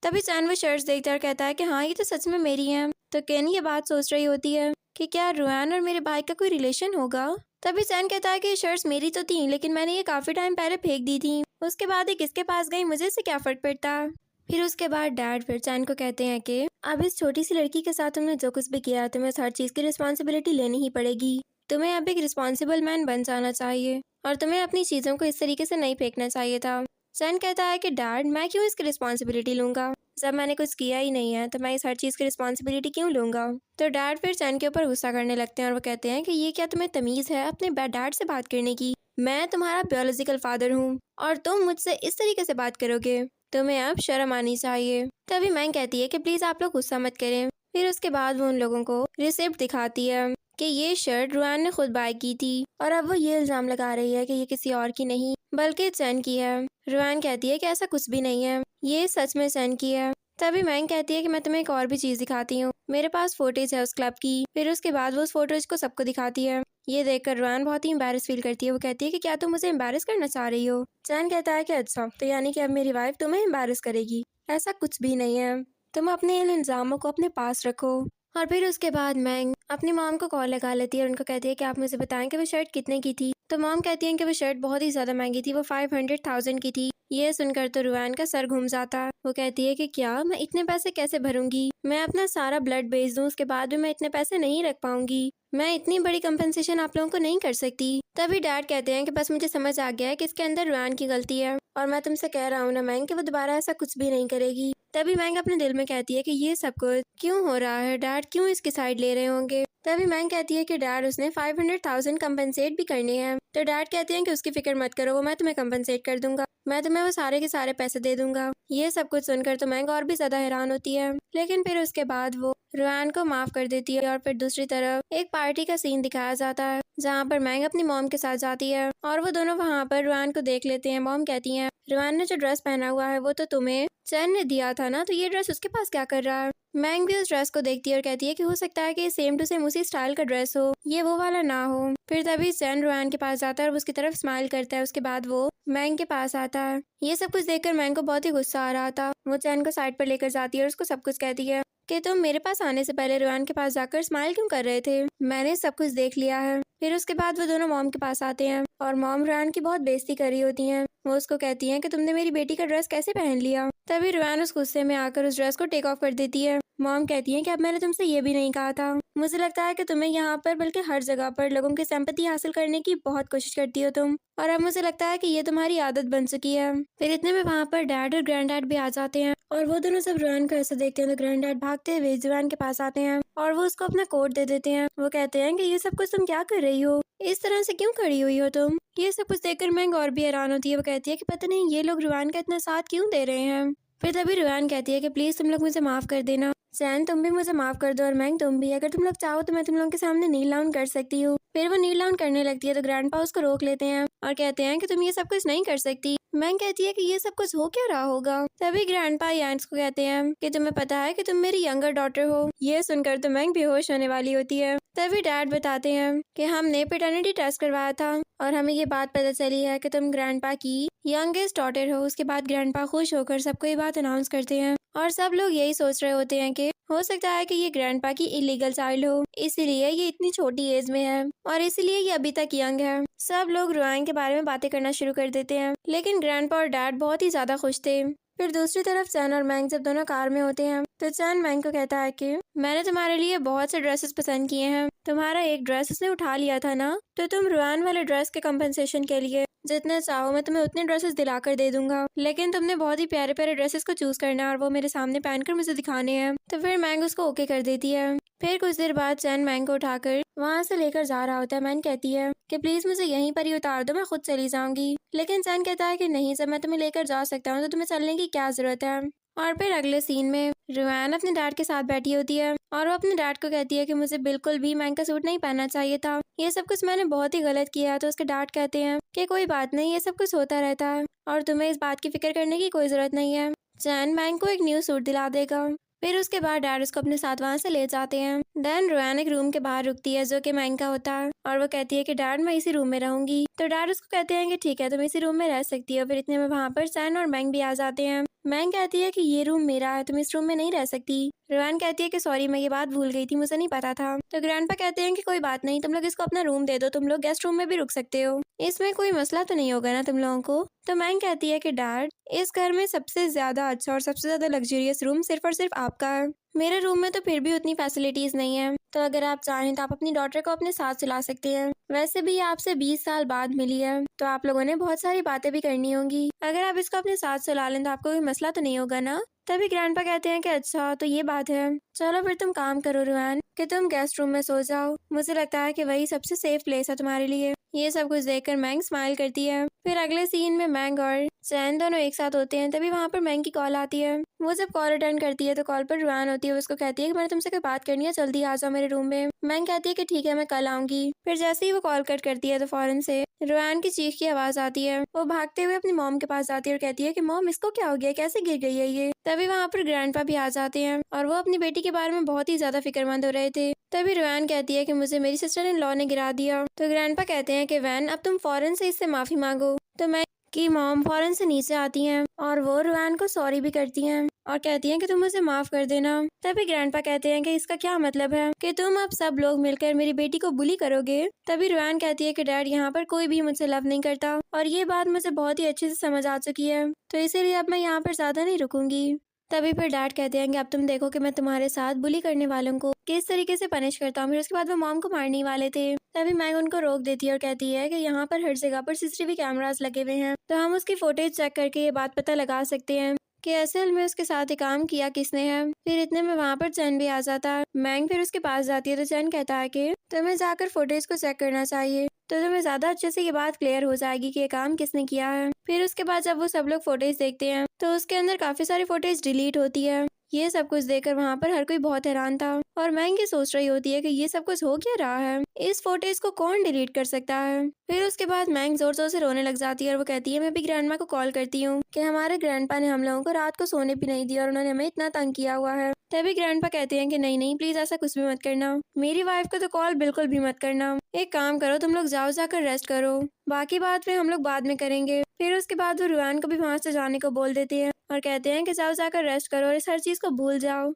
तभी चैन वो शर्ट्स देखता है और कहता है कि हाँ ये तो सच में मेरी है। तो केन ये बात सोच रही होती है कि क्या रुआन और मेरे भाई का कोई रिलेशन होगा। तभी चैन कहता है कि ये शर्ट्स मेरी तो थी, लेकिन मैंने ये काफी टाइम पहले फेंक दी थी। उसके बाद ये किसके पास गई, मुझे इससे क्या फर्क पड़ता। फिर उसके बाद डैड फिर चैन को कहते हैं कि अब इस छोटी सी लड़की के साथ तुमने जो कुछ भी किया, तुम्हें हर चीज की रिस्पॉन्सिबिलिटी लेनी ही पड़ेगी। तुम्हें अब एक रिस्पॉन्सिबल मैन बन जाना चाहिए और तुम्हें अपनी चीजों को इस तरीके से नहीं फेंकना चाहिए था। चैन कहता है कि डैड मैं क्यों इसकी रिस्पॉन्सिबिलिटी लूंगा, जब मैंने कुछ किया ही नहीं है तो मैं इस हर चीज की रिस्पॉन्सिबिलिटी क्यों लूंगा। तो डैड फिर चैन के ऊपर गुस्सा करने लगते हैं और वो कहते हैं कि ये क्या तुम्हें तमीज है अपने डैड से बात करने की। मैं तुम्हारा बायोलॉजिकल फादर हूँ और तुम मुझसे इस तरीके से बात करोगे, तुम्हें अब शर्म आनी चाहिए। तभी मैंग कहती है कि प्लीज आप लोग गुस्सा मत करें। फिर उसके बाद वो उन लोगों को रिसिप्ट दिखाती है कि ये शर्ट रुआन ने खुद बाय की थी और अब वो ये इल्जाम लगा रही है कि ये किसी और की नहीं बल्कि चैन की है। रुआन कहती है कि ऐसा कुछ भी नहीं है, ये सच में चैन की है। तभी मैंग कहती है कि मैं तुम्हें एक और भी चीज दिखाती हूँ, मेरे पास फोटेज है उस क्लब की। फिर उसके बाद वो उस फोटेज को सबको दिखाती है। ये देखकर रुआन बहुत ही एम्बैरेस फील करती है। वो कहती है कि क्या तुम मुझे एम्बैरेस करना चाह रही हो। चैन कहता है कि अच्छा तो यानी कि अब मेरी वाइफ तुम्हें एम्बैरेस करेगी। ऐसा कुछ भी नहीं है, तुम अपने इन इल्जामों को अपने पास रखो। और फिर उसके बाद मैंग अपनी मॉम को कॉल लगा लेती है और उनको कहती है कि आप मुझे बताएं कि वो शर्ट कितने की थी। तो मॉम कहती है कि वो शर्ट बहुत ही ज्यादा महंगी थी, वो 500,000 की थी। ये सुनकर तो रुआन का सर घूम जाता है। वो कहती है कि क्या मैं इतने पैसे कैसे भरूंगी, मैं अपना सारा ब्लड बेच दूं उसके बाद भी मैं इतने पैसे नहीं रख पाऊंगी, मैं इतनी बड़ी कंपनसेशन आप लोगों को नहीं कर सकती। तभी डैड कहते हैं कि बस मुझे समझ आ गया है कि इसके अंदर रुआन की गलती है और मैं तुमसे कह रहा हूँ ना मैंग कि वो दोबारा ऐसा कुछ भी नहीं करेगी। तभी मैंग अपने दिल में कहती है कि ये सब कुछ क्यों हो रहा है, डैड क्यों इसकी साइड ले रहे होंगे। तभी मैंग कहती है कि डैड उसने 500,000 कंपनसेट भी करने हैं। तो डैड कहते हैं कि उसकी फिक्र मत करो, वो मैं तुम्हें कंपनसेट कर दूंगा, मैं तुम्हें वो सारे के सारे पैसे दे दूंगा। ये सब कुछ सुनकर तो मैंग और भी ज्यादा हैरान होती है, लेकिन फिर उसके बाद वो रुआन को माफ कर देती है। और फिर दूसरी तरफ एक पार्टी का सीन दिखाया जाता है जहाँ पर मैंग अपनी मॉम के साथ जाती है और वो दोनों वहाँ पर रुआन को देख लेते हैं। मॉम कहती है रुआन ने जो ड्रेस पहना हुआ है वो तो तुम्हें चैन ने दिया था ना, तो ये ड्रेस उसके पास क्या कर रहा है। मैंग भी उस ड्रेस को देखती है और कहती है कि हो सकता है कि सेम टू सेम उसी स्टाइल का ड्रेस हो, ये वो वाला ना हो। फिर तभी चैन रुआन के पास जाता है और उसकी तरफ स्माइल करता है। उसके बाद वो मैंग के पास आता है। ये सब कुछ देखकर मैंग को बहुत ही गुस्सा आ रहा था। वो चैन को साइड पर लेकर जाती है और उसको सब कुछ कहती है कि तुम मेरे पास आने से पहले रुआन के पास जाकर स्माइल क्यों कर रहे थे, मैंने सब कुछ देख लिया है। फिर उसके बाद वो दोनों मॉम के पास आते हैं और मॉम रुआन की बहुत बेइज्जती कर रही होती हैं। वो उसको कहती हैं कि तुमने मेरी बेटी का ड्रेस कैसे पहन लिया। तभी रुआन उस गुस्से में आकर उस ड्रेस को टेक ऑफ कर देती है। मॉम कहती है कि अब मैंने तुमसे ये भी नहीं कहा था, मुझे लगता है कि तुम्हें यहाँ पर बल्कि हर जगह पर लोगों की सिंपैथी हासिल करने की बहुत कोशिश करती हो तुम, और अब मुझे लगता है कि ये तुम्हारी आदत बन चुकी है। फिर इतने में वहाँ पर डैड और ग्रैंड डैड भी आ जाते हैं और वो दोनों सब रुआन को ऐसा देखते हैं तो ग्रैंड डैड भागते हुए रुआन के पास आते हैं और वो उसको अपना कोट दे देते हैं। वो कहते हैं कि ये सब कुछ तुम क्या कर रही हो, इस तरह से क्यों खड़ी हुई हो तुम। ये सब कुछ देखकर मैंग और भी हैरान होती है। वो कहती है कि पता नहीं ये लोग रुआन का इतना साथ क्यों दे रहे हैं। फिर तभी रुआन कहती है कि प्लीज तुम लोग मुझे माफ कर देना, चैन तुम भी मुझे माफ कर दो और मैंग तुम भी, अगर तुम लोग चाहो तो मैं तुम लोगों के सामने नील डाउन कर सकती हूँ। फिर वो नील डाउन करने लगती है तो ग्रैंडपा उसको रोक लेते हैं और कहते हैं कि तुम ये सब कुछ नहीं कर सकती। मैंग कहती है कि ये सब कुछ हो क्या रहा होगा। तभी ग्रैंडपा यैंक्स को कहते हैं कि तुम्हें पता है कि तुम मेरी यंगर डॉटर हो। ये सुनकर तो मैंग बेहोश होने वाली होती है। तभी डैड बताते हैं कि हमने पैटर्निटी टेस्ट करवाया था और हमें ये बात पता चली है कि तुम ग्रैंडपा की यंगेस्ट डॉटर हो। उसके बाद ग्रैंडपा खुश होकर सबको ये बात अनाउंस करते हैं और सब लोग यही सोच रहे होते हैं कि हो सकता है कि ये ग्रैंडपा की इलीगल चाइल्ड हो, इसीलिए ये इतनी छोटी एज में है और इसीलिए ये अभी तक यंग है। सब लोग रुआन के बारे में बातें करना शुरू कर देते हैं, लेकिन ग्रैंडपा और डैड बहुत ही ज्यादा खुश थे। फिर दूसरी तरफ चैन और मैंग जब दोनों कार में होते हैं तो चैन मैंग को कहता है कि मैंने तुम्हारे लिए बहुत से ड्रेसेस पसंद किए हैं, तुम्हारा एक ड्रेस उसने उठा लिया था ना, तो तुम रुआन वाले ड्रेस के कंपनसेशन के लिए जितने चाहो मैं तुम्हें उतने ड्रेसेस दिलाकर दे दूंगा, लेकिन तुमने बहुत ही प्यारे प्यारे ड्रेसेस को चूज करना है और वो मेरे सामने पहनकर मुझे दिखाने हैं। तो फिर मैंग उसको ओके कर देती है। फिर कुछ देर बाद चैन मैंग को उठाकर वहाँ से लेकर जा रहा होता है। मैंग कहती है कि प्लीज मुझे यहीं पर ही उतार दो, मैं खुद चली जाऊंगी, लेकिन चैन कहता है कि नहीं, जब मैं तुम्हें लेकर जा सकता हूँ तो तुम्हें चलने की क्या जरूरत है। और फिर अगले सीन में रुआन अपने डैड के साथ बैठी होती है और वो अपने डैड को कहती है कि मुझे बिल्कुल भी मैंग का सूट नहीं पहनना चाहिए था, ये सब कुछ मैंने बहुत ही गलत किया। तो उसके डैड कहते हैं कि कोई बात नहीं, ये सब कुछ होता रहता है और तुम्हें इस बात की फिक्र करने की कोई जरूरत नहीं है, चैन मैंग को एक न्यू सूट दिला देगा। फिर उसके बाद डैड उसको अपने साथ वहाँ से ले जाते हैं। देन रुआन एक रूम के बाहर रुकती है जो कि मैंग का होता है और वो कहती है कि डैड मैं इसी रूम में रहूंगी। तो डैड उसको कहते हैं कि ठीक है तुम इसी रूम में रह सकती हो। फिर इतने में वहाँ पर चैन और मैंग भी आ जाते हैं मैंग कहती है कि ये रूम मेरा है, तुम इस रूम में नहीं रह सकती। रोआन कहती है कि सॉरी, मैं ये बात भूल गई थी, मुझे नहीं पता था। तो ग्रैंडपा कहते हैं कि कोई बात नहीं, तुम लोग इसको अपना रूम दे दो, तुम लोग गेस्ट रूम में भी रुक सकते हो, इसमें कोई मसला तो नहीं होगा ना तुम लोगों को। तो मैंग कहती है कि डैड, इस घर में सबसे ज्यादा अच्छा और सबसे ज्यादा लग्जरियस रूम सिर्फ और सिर्फ आपका है। मेरे रूम में तो फिर भी उतनी फैसिलिटीज नहीं है, तो अगर आप चाहें तो आप अपनी डॉटर को अपने साथ सुला सकते हैं। वैसे भी ये आपसे 20 साल बाद मिली है, तो आप लोगों ने बहुत सारी बातें भी करनी होंगी। अगर आप इसको अपने साथ सुला लें तो आपको कोई मसला तो नहीं होगा ना। तभी ग्रैंडपा कहते हैं कि अच्छा तो ये बात है, चलो फिर तुम काम करो रोआन कि तुम गेस्ट रूम में सो जाओ, मुझे लगता है कि वही सबसे सेफ प्लेस है तुम्हारे लिए। ये सब कुछ देखकर मैंग स्माइल करती है। फिर अगले सीन में मैंग और चैन दोनों एक साथ होते हैं। तभी वहाँ पर मैंग की कॉल आती है। वो जब कॉल अटेंड करती है तो कॉल पर रोआन होती है। वो उसको कहती है कि मैंने तुमसे कोई बात करनी है, जल्दी आ जाओ मेरे रूम में। मैंग कहती है कि ठीक है, मैं कल आऊंगी। फिर जैसे ही वो कॉल कट करती है तो फौरन से रोआन की चीख की आवाज आती है। वो भागते हुए अपनी मॉम के पास जाती है और कहती है कि मॉम, इसको क्या हो गया, कैसे गिर गई है ये। तभी वहाँ पर ग्रैंडपा भी आ जाते हैं और वो अपनी बेटी के बारे में बहुत ही ज्यादा फिक्रमंद हो रहे थे। तभी रोआन कहती है कि मुझे मेरी सिस्टर इन लॉ ने गिरा दिया। तो ग्रैंडपा कहते हैं कि वैन, अब तुम फौरन से इससे माफी मांगो। तो मैं की मॉम फौरन से नीचे आती हैं और वो रोआन को सॉरी भी करती हैं और कहती हैं कि तुम मुझे माफ कर देना। तभी ग्रैंडपा कहते हैं कि इसका क्या मतलब है कि तुम अब सब लोग मिलकर मेरी बेटी को बुली करोगे। तभी रोआन कहती है कि डैड, यहाँ पर कोई भी मुझसे लव नहीं करता और ये बात मुझे बहुत ही अच्छे से समझ आ चुकी है, तो इसीलिए अब मैं यहाँ पर ज्यादा नहीं रुकूंगी। तभी फिर डैड कहते हैं कि अब तुम देखो कि मैं तुम्हारे साथ बुली करने वालों को किस तरीके से पनिश करता हूँ। फिर उसके बाद वो मॉम को मारने ही वाले थे। तभी मैग उनको रोक देती है और कहती है कि यहाँ पर हर जगह पर सीसीटीवी कैमरास लगे हुए हैं, तो हम उसकी फुटेज चेक करके ये बात पता लगा सकते हैं कि असल में उसके साथ ये काम किया किसने है। फिर इतने में वहाँ पर चैन भी आ जाता है। मैंग फिर उसके पास जाती है तो चैन कहता है कि तुम्हें जाकर फुटेज को चेक करना चाहिए, तो तुम्हें ज्यादा अच्छे से ये बात क्लियर हो जाएगी कि ये काम किसने किया है। फिर उसके बाद जब वो सब लोग फुटेज देखते हैं तो उसके अंदर काफी सारी फुटेज डिलीट होती है। ये सब कुछ देखकर वहाँ पर हर कोई बहुत हैरान था और मैंग ये सोच रही होती है कि ये सब कुछ हो क्या रहा है, इस फुटेज को कौन डिलीट कर सकता है। फिर उसके बाद मैंग जोर जोर से रोने लग जाती है और वो कहती है मैं भी ग्रैंडमा को कॉल करती हूँ कि हमारे ग्रैंडपा ने हम लोगों को रात को सोने भी नहीं दिया और उन्होंने हमें इतना तंग किया हुआ है। तभी ग्रैंडपा कहते हैं कि नहीं नहीं, प्लीज ऐसा कुछ भी मत करना, मेरी वाइफ को तो कॉल बिल्कुल भी मत करना। एक काम करो, तुम लोग जाओ, जाकर रेस्ट करो, बाकी बात में हम लोग बाद में करेंगे। फिर उसके बाद वो रोआन को भी वहाँ से जाने को बोल देती है और कहते हैं कि जाओ, जाकर रेस्ट करो और इस हर चीज को भूल जाओ।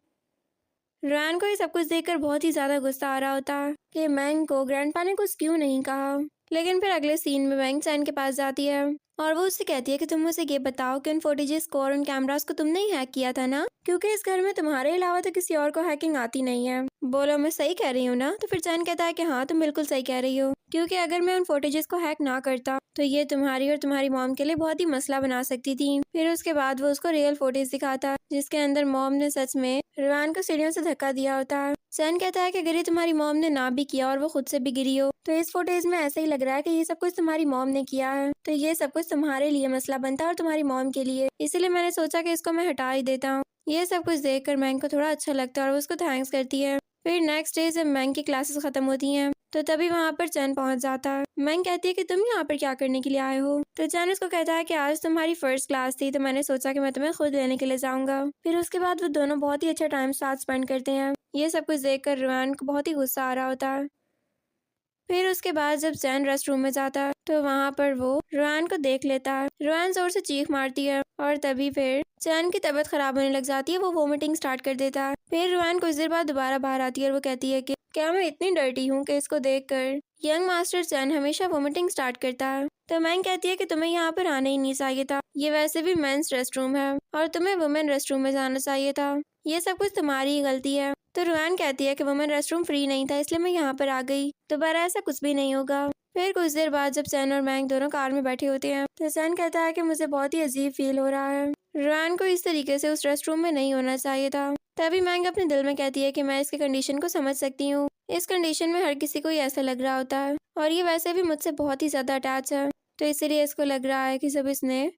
रोआन को ये सब कुछ देखकर बहुत ही ज्यादा गुस्सा आ रहा होता है कि मैंग को ग्रैंडपा ने कुछ क्यों नहीं कहा। लेकिन फिर अगले सीन में मैंग चैन के पास जाती है और वो उससे कहती है कि तुम मुझे ये बताओ कि उन फुटेजेस को और उन कैमरास को तुमने ही हैक किया था ना, क्योंकि इस घर में तुम्हारे अलावा तो किसी और को हैकिंग आती नहीं है। बोलो, मैं सही कह रही हूँ ना। तो फिर चैन कहता है कि हाँ, तुम बिल्कुल सही कह रही हो, क्योंकि अगर मैं उन फुटेजेस को हैक ना करता तो ये तुम्हारी और तुम्हारी मॉम के लिए बहुत ही मसला बना सकती थी। फिर उसके बाद वो उसको रियल फुटेज दिखाता है जिसके अंदर मॉम ने सच में रोआन को सीढ़ियों से धक्का दिया होता है। चैन कहता है कि अगर ये तुम्हारी मॉम ने ना भी किया और वो खुद से भी गिरी हो तो इस फुटेज में ऐसा ही लग रहा है कि ये सब कुछ तुम्हारी मॉम ने किया है, तो ये सब कुछ तुम्हारे लिए मसला बनता है और तुम्हारी मॉम के लिए, इसीलिए मैंने सोचा कि इसको मैं हटा ही देता हूँ। ये सब कुछ देखकर मैंग को थोड़ा अच्छा लगता है और उसको थैंक्स करती है। फिर नेक्स्ट डे जब मैंग की क्लासेस खत्म होती हैं तो तभी वहाँ पर चैन पहुँच जाता है। मैंग कहती है कि तुम यहाँ पर क्या करने के लिए आए हो। तो चैन उसको कहता है कि आज तुम्हारी फर्स्ट क्लास थी तो मैंने सोचा कि मैं तुम्हें खुद लेने के लिए जाऊंगा। फिर उसके बाद वो दोनों बहुत ही अच्छा टाइम साथ स्पेंड करते हैं। ये सब कुछ देखकर रोआन को बहुत ही गुस्सा आ रहा होता है। फिर उसके बाद जब चैन रेस्ट रूम में जाता है तो वहाँ पर वो रोआन को देख लेता है। रोआन जोर से चीख मारती है और तभी फिर चैन की तबीयत खराब होने लग जाती है। वो वोमिटिंग स्टार्ट कर देता है। फिर रोआन कुछ देर बाद दोबारा बाहर आती है और वो कहती है कि क्या मैं इतनी डर्टी हूँ कि इसको देखकर यंग मास्टर चैन हमेशा वोमिटिंग स्टार्ट करता है। तो मैंग कहती है कि तुम्हें यहाँ पर आना ही नहीं चाहिए था, ये वैसे भी मेंस रेस्ट रूम है और तुम्हें वुमेन रेस्ट रूम में जाना चाहिए था, ये सब कुछ तुम्हारी ही गलती है। तो रोआन कहती है कि वुमेन रेस्टरूम फ्री नहीं था इसलिए मैं यहाँ पर आ गई, दोबारा ऐसा कुछ भी नहीं होगा। फिर कुछ देर बाद जब चैन और मैंग दोनों कार में बैठे होते हैं तो चैन कहता है कि मुझे बहुत ही अजीब फील हो रहा है, रोआन को इस तरीके से उस रेस्टरूम में नहीं होना चाहिए था। तभी मैंग अपने दिल में कहती है कि मैं इसकी कंडीशन को समझ सकती हूँ, इस कंडीशन में हर किसी को ही ऐसा लग रहा होता है और ये वैसे भी मुझसे बहुत ही ज्यादा अटैच है, तो इसीलिए इसको लग रहा है कि जब इसने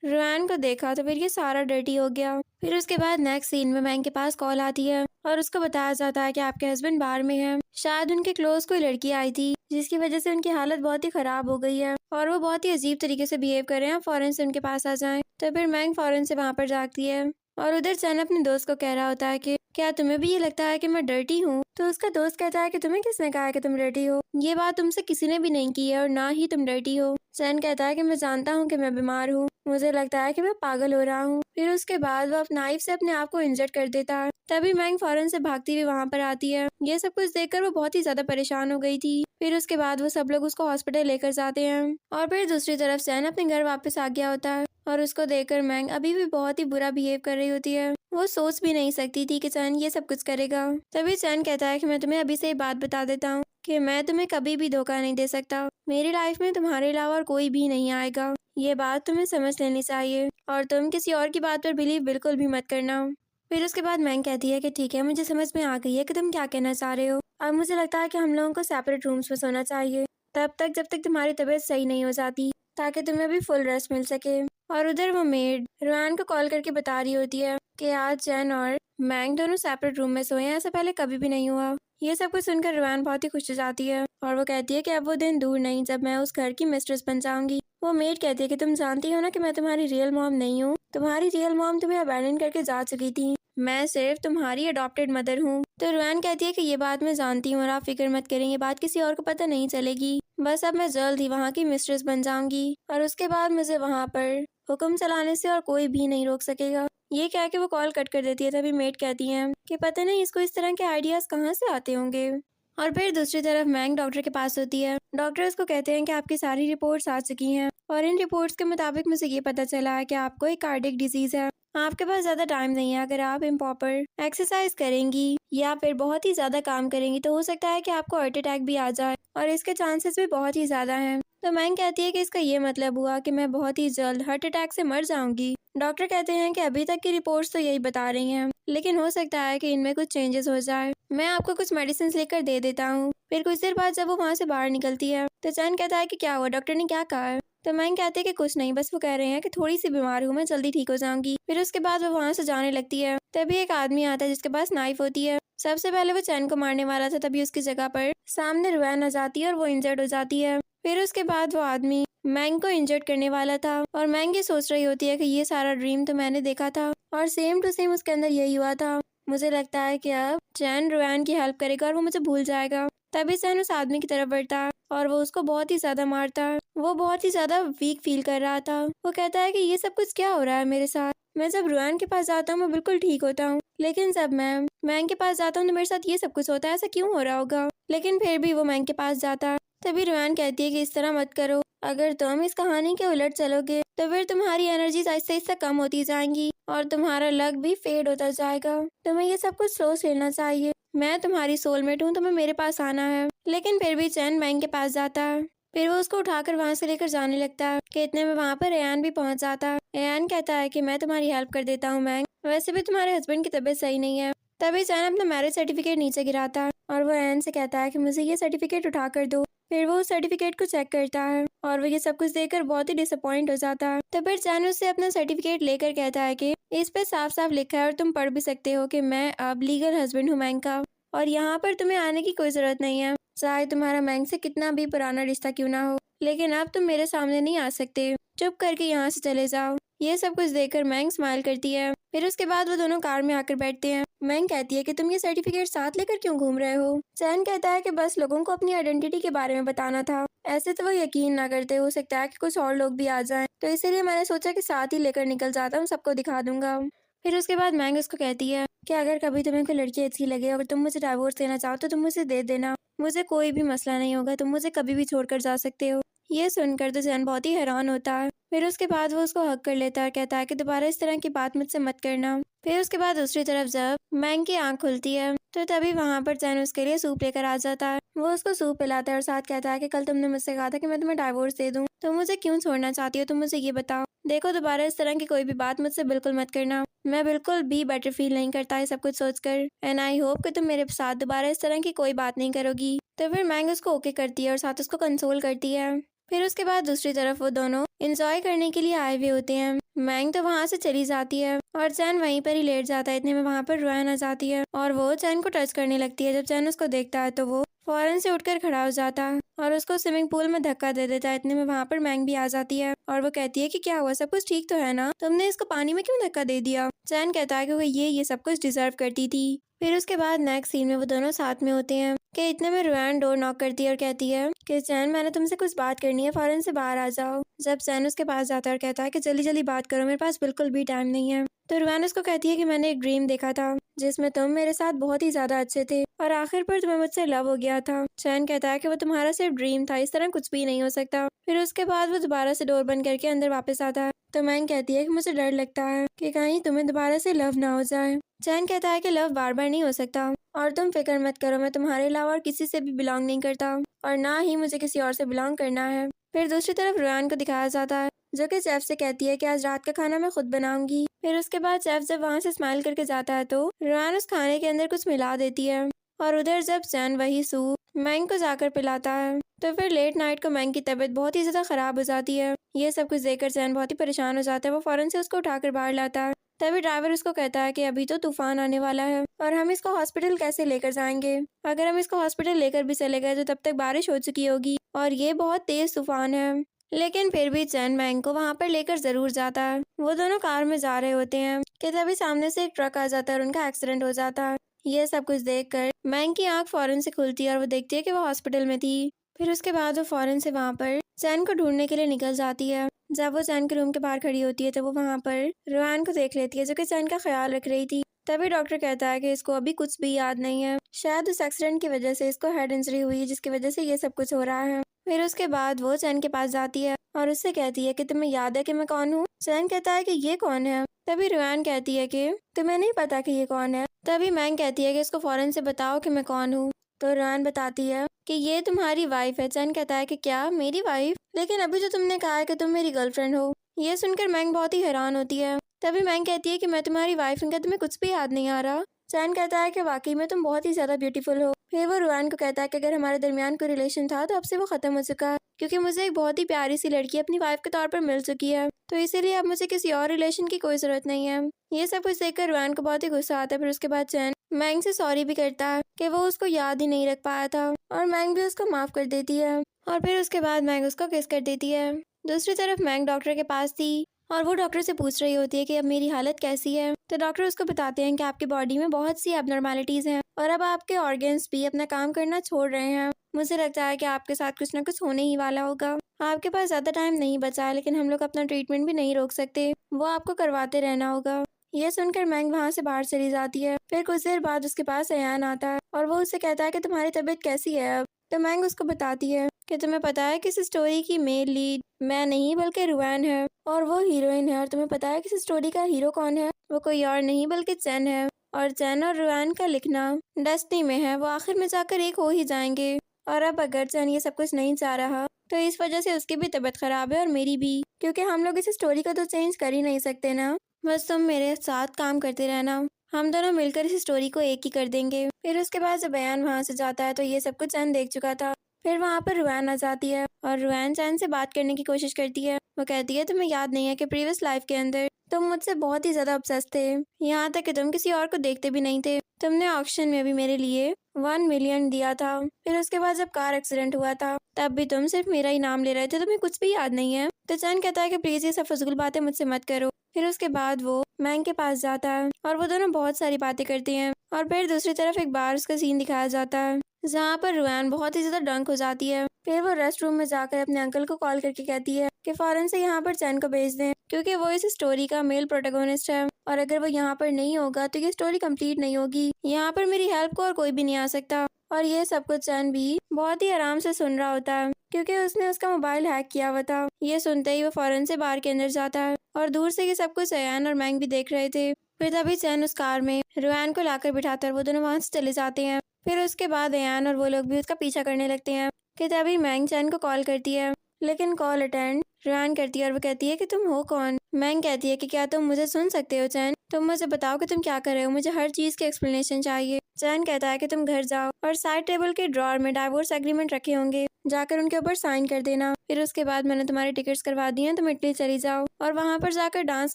रोआन को देखा तो फिर ये सारा डर्टी हो गया। फिर उसके बाद नेक्स्ट सीन में मैंग के पास कॉल आती है और उसको बताया जाता है कि आपके हस्बैंड बाहर में हैं, शायद उनके क्लोज कोई लड़की आई थी जिसकी वजह से उनकी हालत बहुत ही खराब हो गई है और वो बहुत ही अजीब तरीके से बिहेव कर रहे हैं, फौरन से उनके पास आ जाएं। तो फिर मैंग फौरन से वहाँ पर जाती है और उधर चैन अपने दोस्त को कह रहा होता है कि क्या तुम्हें भी ये लगता है कि मैं डर्टी हूँ? तो उसका दोस्त कहता है कि तुम्हें किसने कहा है कि तुम डर्टी हो? ये बात तुमसे किसी ने भी नहीं की है और ना ही तुम डर्टी हो। चैन कहता है कि मैं जानता हूँ कि मैं बीमार हूँ, मुझे लगता है कि मैं पागल हो रहा हूँ। फिर उसके बाद वो नाइफ से अपने आप को इंजर्ड कर देता है। तभी मैंग फौरन से भागती हुई वहाँ पर आती है। ये सब कुछ देखकर वो बहुत ही ज्यादा परेशान हो गई थी। फिर उसके बाद वो सब लोग उसको हॉस्पिटल लेकर जाते हैं और फिर दूसरी तरफ चैन अपने घर वापस आ गया होता है और उसको देखकर मैंग अभी भी बहुत ही बुरा बिहेव कर रही होती है। वो सोच भी नहीं सकती थी कि चैन ये सब कुछ करेगा। तभी चैन कहता है कि मैं तुम्हें अभी से ये बात बता देता हूँ कि मैं तुम्हें कभी भी धोखा नहीं दे सकता। मेरी लाइफ में तुम्हारे अलावा और कोई भी नहीं आएगा। ये बात तुम्हें समझ लेनी चाहिए और तुम किसी और की बात पर बिलीव बिल्कुल भी मत करना। फिर उसके बाद मैंग कहती है कि ठीक है, मुझे समझ में आ गई है कि तुम क्या कहना चाह रहे हो। अब मुझे लगता है कि हम लोगों को सेपरेट रूम्स में सोना चाहिए तब तक जब तक तुम्हारी तबीयत सही नहीं हो जाती, ताकि तुम्हें भी फुल रेस्ट मिल सके। और उधर वो मेड रुआन को कॉल करके बता रही होती है कि आज जैन और मैंग दोनों सेपरेट रूम में सोए हैं, ऐसा पहले कभी भी नहीं हुआ। ये सब कुछ सुनकर रुआन बहुत ही खुश हो जाती है और वो कहती है कि अब वो दिन दूर नहीं जब मैं उस घर की मिस्ट्रेस बन जाऊंगी। वो मेड कहती है कि तुम जानती हो ना कि मैं तुम्हारी रियल मॉम नहीं हूँ। तुम्हारी रियल मॉम तुम्हें अबैंडन करके जा चुकी थी। मैं सिर्फ तुम्हारी अडॉप्टेड मदर हूँ। तो रुआन कहती है कि ये बात मैं जानती हूँ और आप फिक्र मत करें, ये बात किसी और को पता नहीं चलेगी। बस अब मैं जल्द ही वहाँ की मिस्ट्रेस बन जाऊंगी और उसके बाद मुझे वहाँ पर हुक्म चलाने से और कोई भी नहीं रोक सकेगा। ये कह के वो कॉल कट कर देती है। तभी मेड कहती है कि पता नहीं इसको इस तरह के आइडियाज कहाँ से आते होंगे। और फिर दूसरी तरफ मैंग डॉक्टर के पास होती है। डॉक्टर उसको कहते हैं कि आपकी सारी रिपोर्ट्स आ चुकी हैं और इन रिपोर्ट्स के मुताबिक मुझे ये पता चला है कि आपको एक कार्डियक डिजीज है। आपके पास ज्यादा टाइम नहीं है। अगर आप इम्प्रॉपर एक्सरसाइज करेंगी या फिर बहुत ही ज्यादा काम करेंगी तो हो सकता है कि आपको हार्ट अटैक भी आ जाए और इसके चांसेस भी बहुत ही ज्यादा हैं। तो मैंग कहती है कि इसका ये मतलब हुआ कि मैं बहुत ही जल्द हार्ट अटैक से मर जाऊंगी। डॉक्टर कहते हैं कि अभी तक की रिपोर्ट्स तो यही बता रही हैं, लेकिन हो सकता है कि इनमें कुछ चेंजेस हो जाए। मैं आपको कुछ मेडिसिन लेकर दे देता हूँ। फिर कुछ देर बाद जब वो वहाँ से बाहर निकलती है तो चैन कहता है कि क्या हुआ, डॉक्टर ने क्या कहा है? तो मैंग कहते हैं कि कुछ नहीं, बस वो कह रहे हैं कि थोड़ी सी बीमार हूँ, मैं जल्दी ठीक हो जाऊंगी। फिर उसके बाद वो वहाँ से जाने लगती है। तभी एक आदमी आता है जिसके पास नाइफ होती है। सबसे पहले वो चैन को मारने वाला था, तभी उसकी जगह पर सामने रुआन आ जाती है और वो इंजर्ड हो जाती है। फिर उसके बाद वो आदमी मैंग को इंजर्ड करने वाला था और मैंग ये सोच रही होती है कि ये सारा ड्रीम तो मैंने देखा था और सेम टू सेम उसके अंदर यही हुआ था। मुझे लगता है कि अब चैन रुआन की हेल्प करेगा और वो मुझे भूल जाएगा। तभी चैन उस आदमी की तरफ बढ़ता है और वो उसको बहुत ही ज्यादा मारता है। वो बहुत ही ज्यादा वीक फील कर रहा था। वो कहता है कि ये सब कुछ क्या हो रहा है मेरे साथ। मैं जब रुआन के पास जाता हूँ मैं बिल्कुल ठीक होता हूँ, लेकिन जब मैं मैंग के पास जाता हूँ तो मेरे साथ ये सब कुछ होता है। ऐसा क्यों हो रहा होगा? लेकिन फिर भी वो मैंग के पास जाता है। तभी रुआन कहती है कि इस तरह मत करो। अगर तुम इस कहानी के उलट चलोगे तो फिर तुम्हारी एनर्जीज आहिस्ते आहिस्ते कम होती जाएंगी और तुम्हारा लक भी फेड होता जाएगा। तुम्हें ये सब कुछ सोच लेना चाहिए। मैं तुम्हारी सोलमेट हूँ, तुम्हें मेरे पास आना है। लेकिन फिर भी चैन मैंग के पास जाता है। फिर वो उसको उठाकर वहाँ से लेकर जाने लगता है कि इतने में वहाँ पर एयान भी पहुँच जाता है। एयान कहता है कि मैं तुम्हारी हेल्प कर देता हूँ मैंग, वैसे भी तुम्हारे हस्बैंड की तबीयत सही नहीं है। तभी चैन अपना मैरिज सर्टिफिकेट नीचे गिराता है और वो एयान से कहता है कि मुझे ये सर्टिफिकेट उठा कर दो। फिर वो उस सर्टिफिकेट को चेक करता है और वो ये सब कुछ देखकर बहुत ही डिसअपॉइंट हो जाता है। तो फिर चैन उससे अपना सर्टिफिकेट लेकर कहता है कि इस पे साफ साफ लिखा है और तुम पढ़ भी सकते हो कि मैं अब लीगल हस्बैंड हूँ मैंग का और यहाँ पर तुम्हें आने की कोई जरूरत नहीं है, चाहे तुम्हारा मैंग से कितना भी पुराना रिश्ता क्यों ना हो। लेकिन अब तुम मेरे सामने नहीं आ सकते, चुप करके यहाँ से चले जाओ। ये सब कुछ देखकर मैंग स्माइल करती है। फिर उसके बाद वो दोनों कार में आकर बैठते हैं। मैंग कहती है कि तुम ये सर्टिफिकेट साथ लेकर क्यों घूम रहे हो? चैन कहता है कि बस लोगों को अपनी आइडेंटिटी के बारे में बताना था। ऐसे तो वो यकीन ना करते, हो सकता है कि कुछ और लोग भी आ जाएं, तो इसीलिए मैंने सोचा कि साथ ही लेकर निकल जाता हूँ, सबको दिखा दूंगा। फिर उसके बाद मैंग उसको कहती है कि अगर कभी तुम्हें कोई लड़की अच्छी लगे, अगर तुम मुझे डाइवोर्स देना चाहो तो तुम मुझे दे देना, मुझे कोई भी मसला नहीं होगा, तुम मुझे कभी भी छोड़कर जा सकते हो। ये सुनकर तो जैन बहुत ही हैरान होता है। फिर उसके बाद वो उसको हक कर लेता है और कहता है कि दोबारा इस तरह की बात मुझसे मत करना। फिर उसके बाद दूसरी तरफ जब मैंग की आंख खुलती है तो तभी वहाँ पर जैन उसके लिए सूप लेकर आ जाता है। वो उसको सूप पिलाता है और साथ कहता है कि कल तुमने मुझसे कहा था कि मैं तुम्हें डाइवोर्स दे दूं, तो मुझे क्यों छोड़ना चाहती हो? तुम मुझे ये बताओ। देखो, दोबारा इस तरह की कोई भी बात मुझसे बिल्कुल मत करना। मैं बिल्कुल भी बेटर फील नहीं करता है सब कुछ सोचकर, एंड आई होप कि तुम मेरे साथ दोबारा इस तरह की कोई बात नहीं करोगी। तो फिर मैंग उसको ओके करती है और साथ उसको कंसोल करती है। फिर उसके बाद दूसरी तरफ वो दोनों एंजॉय करने के लिए आए हुए होते हैं। मैंग तो वहाँ से चली जाती है और चैन वहीं पर ही लेट जाता है। इतने में वहाँ पर रुआन आ जाती है और वो चैन को टच करने लगती है। जब चैन उसको देखता है तो वो फौरन से उठकर खड़ा हो जाता और उसको स्विमिंग पूल में धक्का दे देता। इतने में वहाँ पर मैंग भी आ जाती है और वो कहती है कि क्या हुआ, सब कुछ ठीक तो है ना, तुमने इसको पानी में क्यों धक्का दे दिया। चैन कहता है कि वो ये सब कुछ डिजर्व करती थी। फिर उसके बाद नेक्स्ट सीन में वो दोनों साथ में होते हैं कि इतने में रुआन डोर नॉक करती है और कहती है कि चैन, मैंने तुमसे कुछ बात करनी है, फौरन से बाहर आ जाओ। जब चैन उसके पास जाता है और कहता है कि जल्दी जल्दी बात करो, मेरे पास बिल्कुल भी टाइम नहीं है, तो रुआन उसको कहती है कि मैंने एक ड्रीम देखा था जिसमें तुम मेरे साथ बहुत ही ज्यादा अच्छे थे और आखिर पर तुम्हें मुझसे लव हो गया था। चैन कहता है कि वो तुम्हारा सिर्फ ड्रीम था, इस तरह कुछ भी नहीं हो सकता। फिर उसके बाद वो दोबारा से डोर बंद करके अंदर वापस आता है तो मैंग कहती है कि मुझे डर लगता है कि कहीं तुम्हें दोबारा से लव ना हो जाए। चैन कहता है कि लव बार बार नहीं हो सकता और तुम फिक्र मत करो, मैं तुम्हारे अलावा और किसी से भी बिलोंग नहीं करता और ना ही मुझे किसी और से बिलोंग करना है। फिर दूसरी तरफ रुआन को दिखाया जाता है जो कि शेफ से कहती है कि आज रात का खाना मैं खुद बनाऊंगी। फिर उसके बाद शेफ जब वहाँ से स्माइल करके जाता है तो रुआन उस खाने के अंदर कुछ मिला देती है और उधर जब चैन वही सूप मैंग को जाकर पिलाता है तो फिर लेट नाइट को मैंग की तबीयत बहुत ही ज्यादा खराब हो जाती है। ये सब कुछ देखकर चैन बहुत ही परेशान हो जाता है। वो फौरन से उसको उठाकर बाहर लाता है। तभी ड्राइवर उसको कहता है कि अभी तो तूफान आने वाला है और हम इसको हॉस्पिटल कैसे लेकर जाएंगे। अगर हम इसको हॉस्पिटल लेकर भी चले गए तो तब तक बारिश हो चुकी होगी और ये बहुत तेज तूफान है। लेकिन फिर भी चैन मैंग को वहाँ पर लेकर जरूर जाता है। वो दोनों कार में जा रहे होते हैं कि तभी सामने से एक ट्रक आ जाता है और उनका एक्सीडेंट हो जाता है। ये सब कुछ देखकर मैंग की आंख फौरन से खुलती है और वो देखती है कि वो हॉस्पिटल में थी। फिर उसके बाद वो फौरन से वहाँ पर चैन को ढूंढने के लिए निकल जाती है। जब वो चैन के रूम के बाहर खड़ी होती है तो वो वहाँ पर रुआन को देख लेती है जो कि चैन का ख्याल रख रही थी। तभी डॉक्टर कहता है कि इसको अभी कुछ भी याद नहीं है, शायद उस एक्सीडेंट की वजह से इसको हेड इंजरी हुई है जिसकी वजह से ये सब कुछ हो रहा है। फिर उसके बाद वो चैन के पास जाती है और उससे कहती है कि तुम्हें याद है कि मैं कौन हूँ। चैन कहता है कि ये कौन है। तभी रुआन कहती है कि तुम्हें नहीं पता कि ये कौन है। तभी मैंग कहती है कि इसको फौरन से बताओ कि मैं कौन हूँ। तो रुआन बताती है कि ये तुम्हारी वाइफ है। चैन कहता है कि क्या मेरी वाइफ, लेकिन अभी जो तुमने कहा है कि तुम मेरी गर्लफ्रेंड हो। ये सुनकर मैंग बहुत ही हैरान होती है। तभी मैंग कहती है कि मैं तुम्हारी वाइफ हूँ, क्या तुम्हें कुछ भी याद नहीं आ रहा। चैन कहता है कि वाकई में तुम बहुत ही ज्यादा ब्यूटीफुल हो। फिर वो रुआन को कहता है कि अगर हमारे दरमियान कोई रिलेशन था तो अब से वो खत्म हो चुका है क्योंकि मुझे एक बहुत ही प्यारी सी लड़की अपनी वाइफ के तौर पर मिल चुकी है, तो इसीलिए अब मुझे किसी और रिलेशन की कोई जरूरत नहीं है। ये सब कुछ देखकर रुआन को बहुत ही गुस्सा आता है। फिर उसके बाद चैन मैंग से सॉरी भी करता है कि वो उसको याद ही नहीं रख पाया था और मैंग भी उसको माफ कर देती है और फिर उसके बाद मैंग उसको किस कर देती है। दूसरी तरफ मैंग डॉक्टर के पास थी और वो डॉक्टर से पूछ रही होती है कि अब मेरी हालत कैसी है। तो डॉक्टर उसको बताते हैं कि आपकी बॉडी में बहुत सी एबनॉर्मैलिटीज हैं और अब आपके ऑर्गन्स भी अपना काम करना छोड़ रहे हैं। मुझे लगता है कि आपके साथ कुछ ना कुछ होने ही वाला होगा। आपके पास ज्यादा टाइम नहीं बचा है लेकिन हम लोग अपना ट्रीटमेंट भी नहीं रोक सकते, वो आपको करवाते रहना होगा। ये सुनकर मैंग वहाँ से बाहर चली जाती है। फिर कुछ देर बाद उसके पास अयान आता है और वो उससे कहता है कि तुम्हारी तबीयत कैसी है अब। तो मैंग उसको बताती है कि तुम्हें पता है कि इस स्टोरी की मेन लीड मैं नहीं बल्कि रुआन है और वो हीरोइन है, और तुम्हें पता है कि इस स्टोरी का हीरो कौन है, वो कोई और नहीं बल्कि चैन है और चैन और रुआन का लिखना डेस्टिनी में है, वो आखिर में जाकर एक हो ही जाएंगे। और अब अगर चैन ये सब कुछ नहीं चाह रहा तो इस वजह से उसकी भी तबीयत खराब है और मेरी भी, क्योंकि हम लोग इस स्टोरी को तो चेंज कर ही नहीं सकते ना। बस तुम मेरे साथ काम करते रहना, हम दोनों मिलकर इस स्टोरी को एक ही कर देंगे। फिर उसके बाद जब बयान वहाँ से जाता है तो ये सब कुछ चैन देख चुका था। फिर वहाँ पर रुआन आ जाती है और रुआन चैन से बात करने की कोशिश करती है। वो कहती है तुम्हें याद नहीं है कि प्रीवियस लाइफ के अंदर तुम मुझसे बहुत ही ज्यादा ऑब्सेस्ड थे, यहाँ तक कि तुम किसी और को देखते भी नहीं थे। तुमने ऑक्शन में भी मेरे लिए 1 मिलियन दिया था। फिर उसके बाद जब कार एक्सीडेंट हुआ था तब भी तुम सिर्फ मेरा ही नाम ले रहे थे, तुम्हें कुछ भी याद नहीं है। तो चैन कहता है कि प्लीज ये सब फजूल बातें मुझसे मत करो। फिर उसके बाद वो मैंग के पास जाता है और वो दोनों बहुत सारी बातें करते हैं। और फिर दूसरी तरफ एक बार उसका सीन दिखाया जाता है जहाँ पर रुआन बहुत ही ज्यादा ड्रंक हो जाती है। फिर वो रेस्ट रूम में जाकर अपने अंकल को कॉल करके कहती है कि फौरन से यहाँ पर चैन को भेज दें क्योंकि वो इस स्टोरी का मेल प्रोटोगोनिस्ट है और अगर वो यहाँ पर नहीं होगा तो ये स्टोरी कंप्लीट नहीं होगी। यहाँ पर मेरी हेल्प को और कोई भी नहीं आ सकता। और ये सब कुछ चैन भी बहुत ही आराम से सुन रहा होता है क्योंकि उसने उसका मोबाइल हैक किया हुआ था। ये सुनते ही वो फौरन से बार के अंदर जाता है और दूर से ये सब कुछ अयान और मैंग भी देख रहे थे। फिर तभी चैन उस कार में रुआन को लाकर बिठाता है, वो दोनों वहाँ से चले जाते हैं। फिर उसके बाद अयान और वो लोग भी उसका पीछा करने लगते हैं कि तभी मैंग चैन को कॉल करती है लेकिन कॉल अटेंड रुआन करती है और वो कहती है कि तुम हो कौन। मैंग कहती है कि क्या तुम मुझे सुन सकते हो चैन, तुम मुझे बताओ कि तुम क्या कर रहे हो, मुझे हर चीज की एक्सप्लेनेशन चाहिए। चैन कहता है कि तुम घर जाओ और साइड टेबल के ड्रॉर में डाइवोर्स एग्रीमेंट रखे होंगे, जाकर उनके ऊपर साइन कर देना। फिर उसके बाद मैंने तुम्हारे टिकट्स करवा दिए हैं, तुम इटली चली जाओ और वहाँ पर जाकर डांस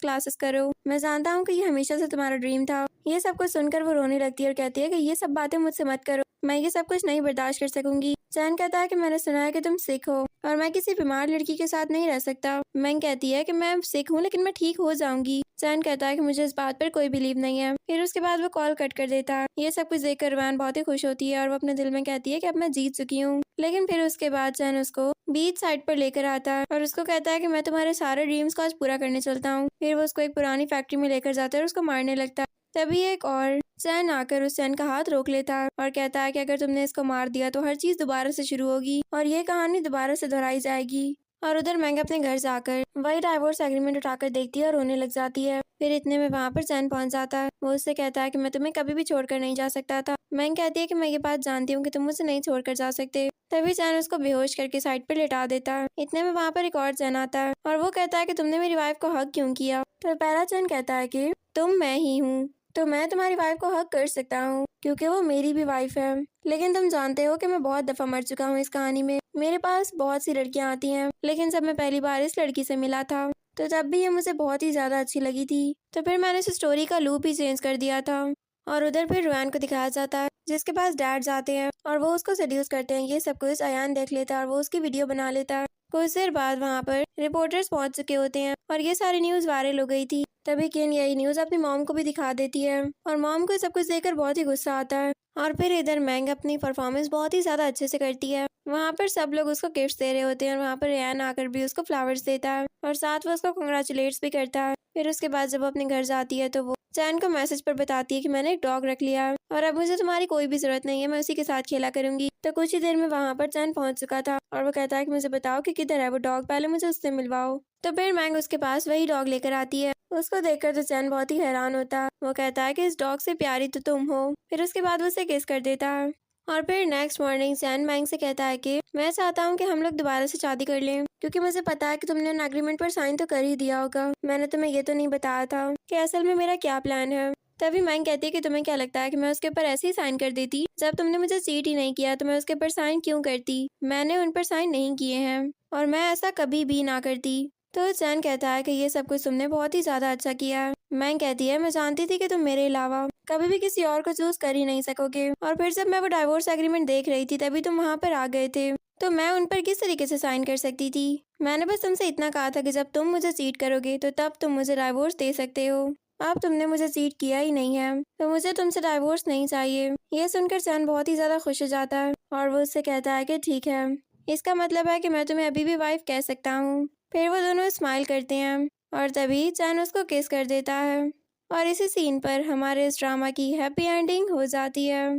क्लासेस करो। मैं जानता हूँ कि ये हमेशा से तुम्हारा ड्रीम था। ये सब कुछ सुनकर वो रोने लगती है और कहती है कि ये सब बातें मुझसे मत करो, मैं ये सब कुछ नहीं बर्दाश्त कर सकूंगी। चैन कहता है कि मैंने सुना है कि तुम सिख हो और मैं किसी बीमार लड़की के साथ नहीं रह सकता। मैंग कहती है कि मैं सिख हूँ लेकिन मैं ठीक हो जाऊंगी। चैन कहता है कि मुझे इस बात पर कोई बिलीव नहीं है। फिर उसके बाद वो कॉल कट कर देता है। ये सब कुछ देखकर रोआन बहुत ही खुश होती है और वो अपने दिल में कहती है कि अब मैं जीत चुकी हूँ। लेकिन फिर उसके बाद चैन उसको बीच साइड पर लेकर आता है और उसको कहता है कि मैं तुम्हारे सारे ड्रीम्स को आज पूरा करने चलता हूँ। फिर वो उसको एक पुरानी फैक्ट्री में लेकर जाता है और उसको मारने लगता है। तभी एक और चैन आकर उस चैन का हाथ रोक लेता है और कहता है कि अगर तुमने इसको मार दिया तो हर चीज दोबारा से शुरू होगी और ये कहानी दोबारा से दोहराई जाएगी। और उधर मैंग अपने घर जाकर वही डाइवोर्स एग्रीमेंट उठाकर देखती है और रोने लग जाती है। फिर इतने में वहाँ पर चैन पहुँच जाता है। वो उससे कहता है कि मैं तुम्हें कभी भी छोड़कर नहीं जा सकता था। मैंग कहती है कि मैं ये बात जानती हूँ कि तुम मुझे नहीं छोड़कर जा सकते। तभी चैन उसको बेहोश करके साइड पर लेटा देता है। इतने में वहाँ पर एक और चैन आता है और वो कहता है कि तुमने मेरी वाइफ को हक क्यों किया। तो पहला चैन कहता है कि तुम मैं ही हूँ, तो मैं तुम्हारी वाइफ को हक कर सकता हूँ क्योंकि वो मेरी भी वाइफ है। लेकिन तुम जानते हो कि मैं बहुत दफा मर चुका हूँ इस कहानी में। मेरे पास बहुत सी लड़कियाँ आती हैं लेकिन जब मैं पहली बार इस लड़की से मिला था तो तब भी ये मुझे बहुत ही ज्यादा अच्छी लगी थी। तो फिर मैंने इस स्टोरी का लूप ही चेंज कर दिया था। और उधर फिर रोआन को दिखाया जाता है जिसके पास डैड जाते हैं और वो उसको सेड्यूस करते हैं। ये सब कुछ अयान देख लेता है और वो उसकी वीडियो बना लेता है। कुछ देर बाद वहाँ पर रिपोर्टर्स पहुंच चुके होते हैं और ये सारी न्यूज वायरल हो गई थी। तभी किन यही न्यूज अपनी मॉम को भी दिखा देती है और मॉम को सब कुछ देखकर बहुत ही गुस्सा आता है। और फिर इधर मैंग अपनी परफॉर्मेंस बहुत ही ज्यादा अच्छे से करती है। वहाँ पर सब लोग उसको गिफ्ट दे रहे होते हैं और वहाँ पर रेयान आकर भी उसको फ्लावर्स देता है और साथ वो उसको कंग्रेचुलेट्स भी करता है। फिर उसके बाद जब वो अपने घर जाती है तो वो चैन को मैसेज पर बताती है कि मैंने एक डॉग रख लिया है और अब मुझे तुम्हारी कोई भी जरूरत नहीं है, मैं उसी के साथ खेला करूंगी। तो कुछ ही देर में वहाँ पर चैन पहुंच चुका था और वो कहता है कि मुझे बताओ कि किधर है वो डॉग, पहले मुझे उससे मिलवाओ। तो फिर मैंग उसके पास वही डॉग लेकर आती है। उसको देखकर तो चैन बहुत ही हैरान होता है। वो कहता है कि इस डॉग से प्यारी तो तुम हो। फिर उसके बाद वो उसे किस कर देता है। और फिर नेक्स्ट मॉर्निंग चैन मैंग से कहता है कि मैं चाहता हूँ कि हम लोग दोबारा से शादी कर लें क्योंकि मुझे पता है कि तुमने उन एग्रीमेंट पर साइन तो कर ही दिया होगा। मैंने तुम्हें ये तो नहीं बताया था कि असल में मेरा क्या प्लान है। तभी मैंग कहती है कि तुम्हें क्या लगता है कि मैं उसके ऊपर ऐसे ही साइन कर देती? जब तुमने मुझे चीट ही नहीं किया तो मैं उसके ऊपर साइन क्यों करती? मैंने उन पर साइन नहीं किए हैं और मैं ऐसा कभी भी ना करती। तो चैन कहता है कि ये सब कुछ तुमने बहुत ही ज्यादा अच्छा किया है। मैंग कहती है मैं जानती थी कि तुम मेरे अलावा कभी भी किसी और को चूज कर ही नहीं सकोगे। और फिर जब मैं वो डाइवोर्स एग्रीमेंट देख रही थी तभी तुम वहाँ पर आ गए थे, तो मैं उन पर किस तरीके से साइन कर सकती थी? मैंने बस तुमसे इतना कहा था कि जब तुम मुझे चीट करोगे तो तब तुम मुझे डाइवोर्स दे सकते हो। अब तुमने मुझे चीट किया ही नहीं है तो मुझे तुमसे डाइवोर्स नहीं चाहिए। ये सुनकर चैन बहुत ही ज्यादा खुश हो जाता है और वो उससे कहता है कि ठीक है, इसका मतलब है कि मैं तुम्हें अभी भी वाइफ कह सकता हूँ। फिर वो दोनों स्माइल करते हैं और तभी चैन उसको किस कर देता है और इसी सीन पर हमारे इस ड्रामा की हैप्पी एंडिंग हो जाती है।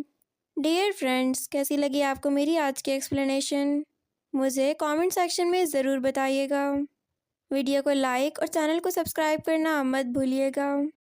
डियर फ्रेंड्स, कैसी लगी आपको मेरी आज की एक्सप्लेनेशन? मुझे कमेंट सेक्शन में ज़रूर बताइएगा। वीडियो को लाइक और चैनल को सब्सक्राइब करना मत भूलिएगा।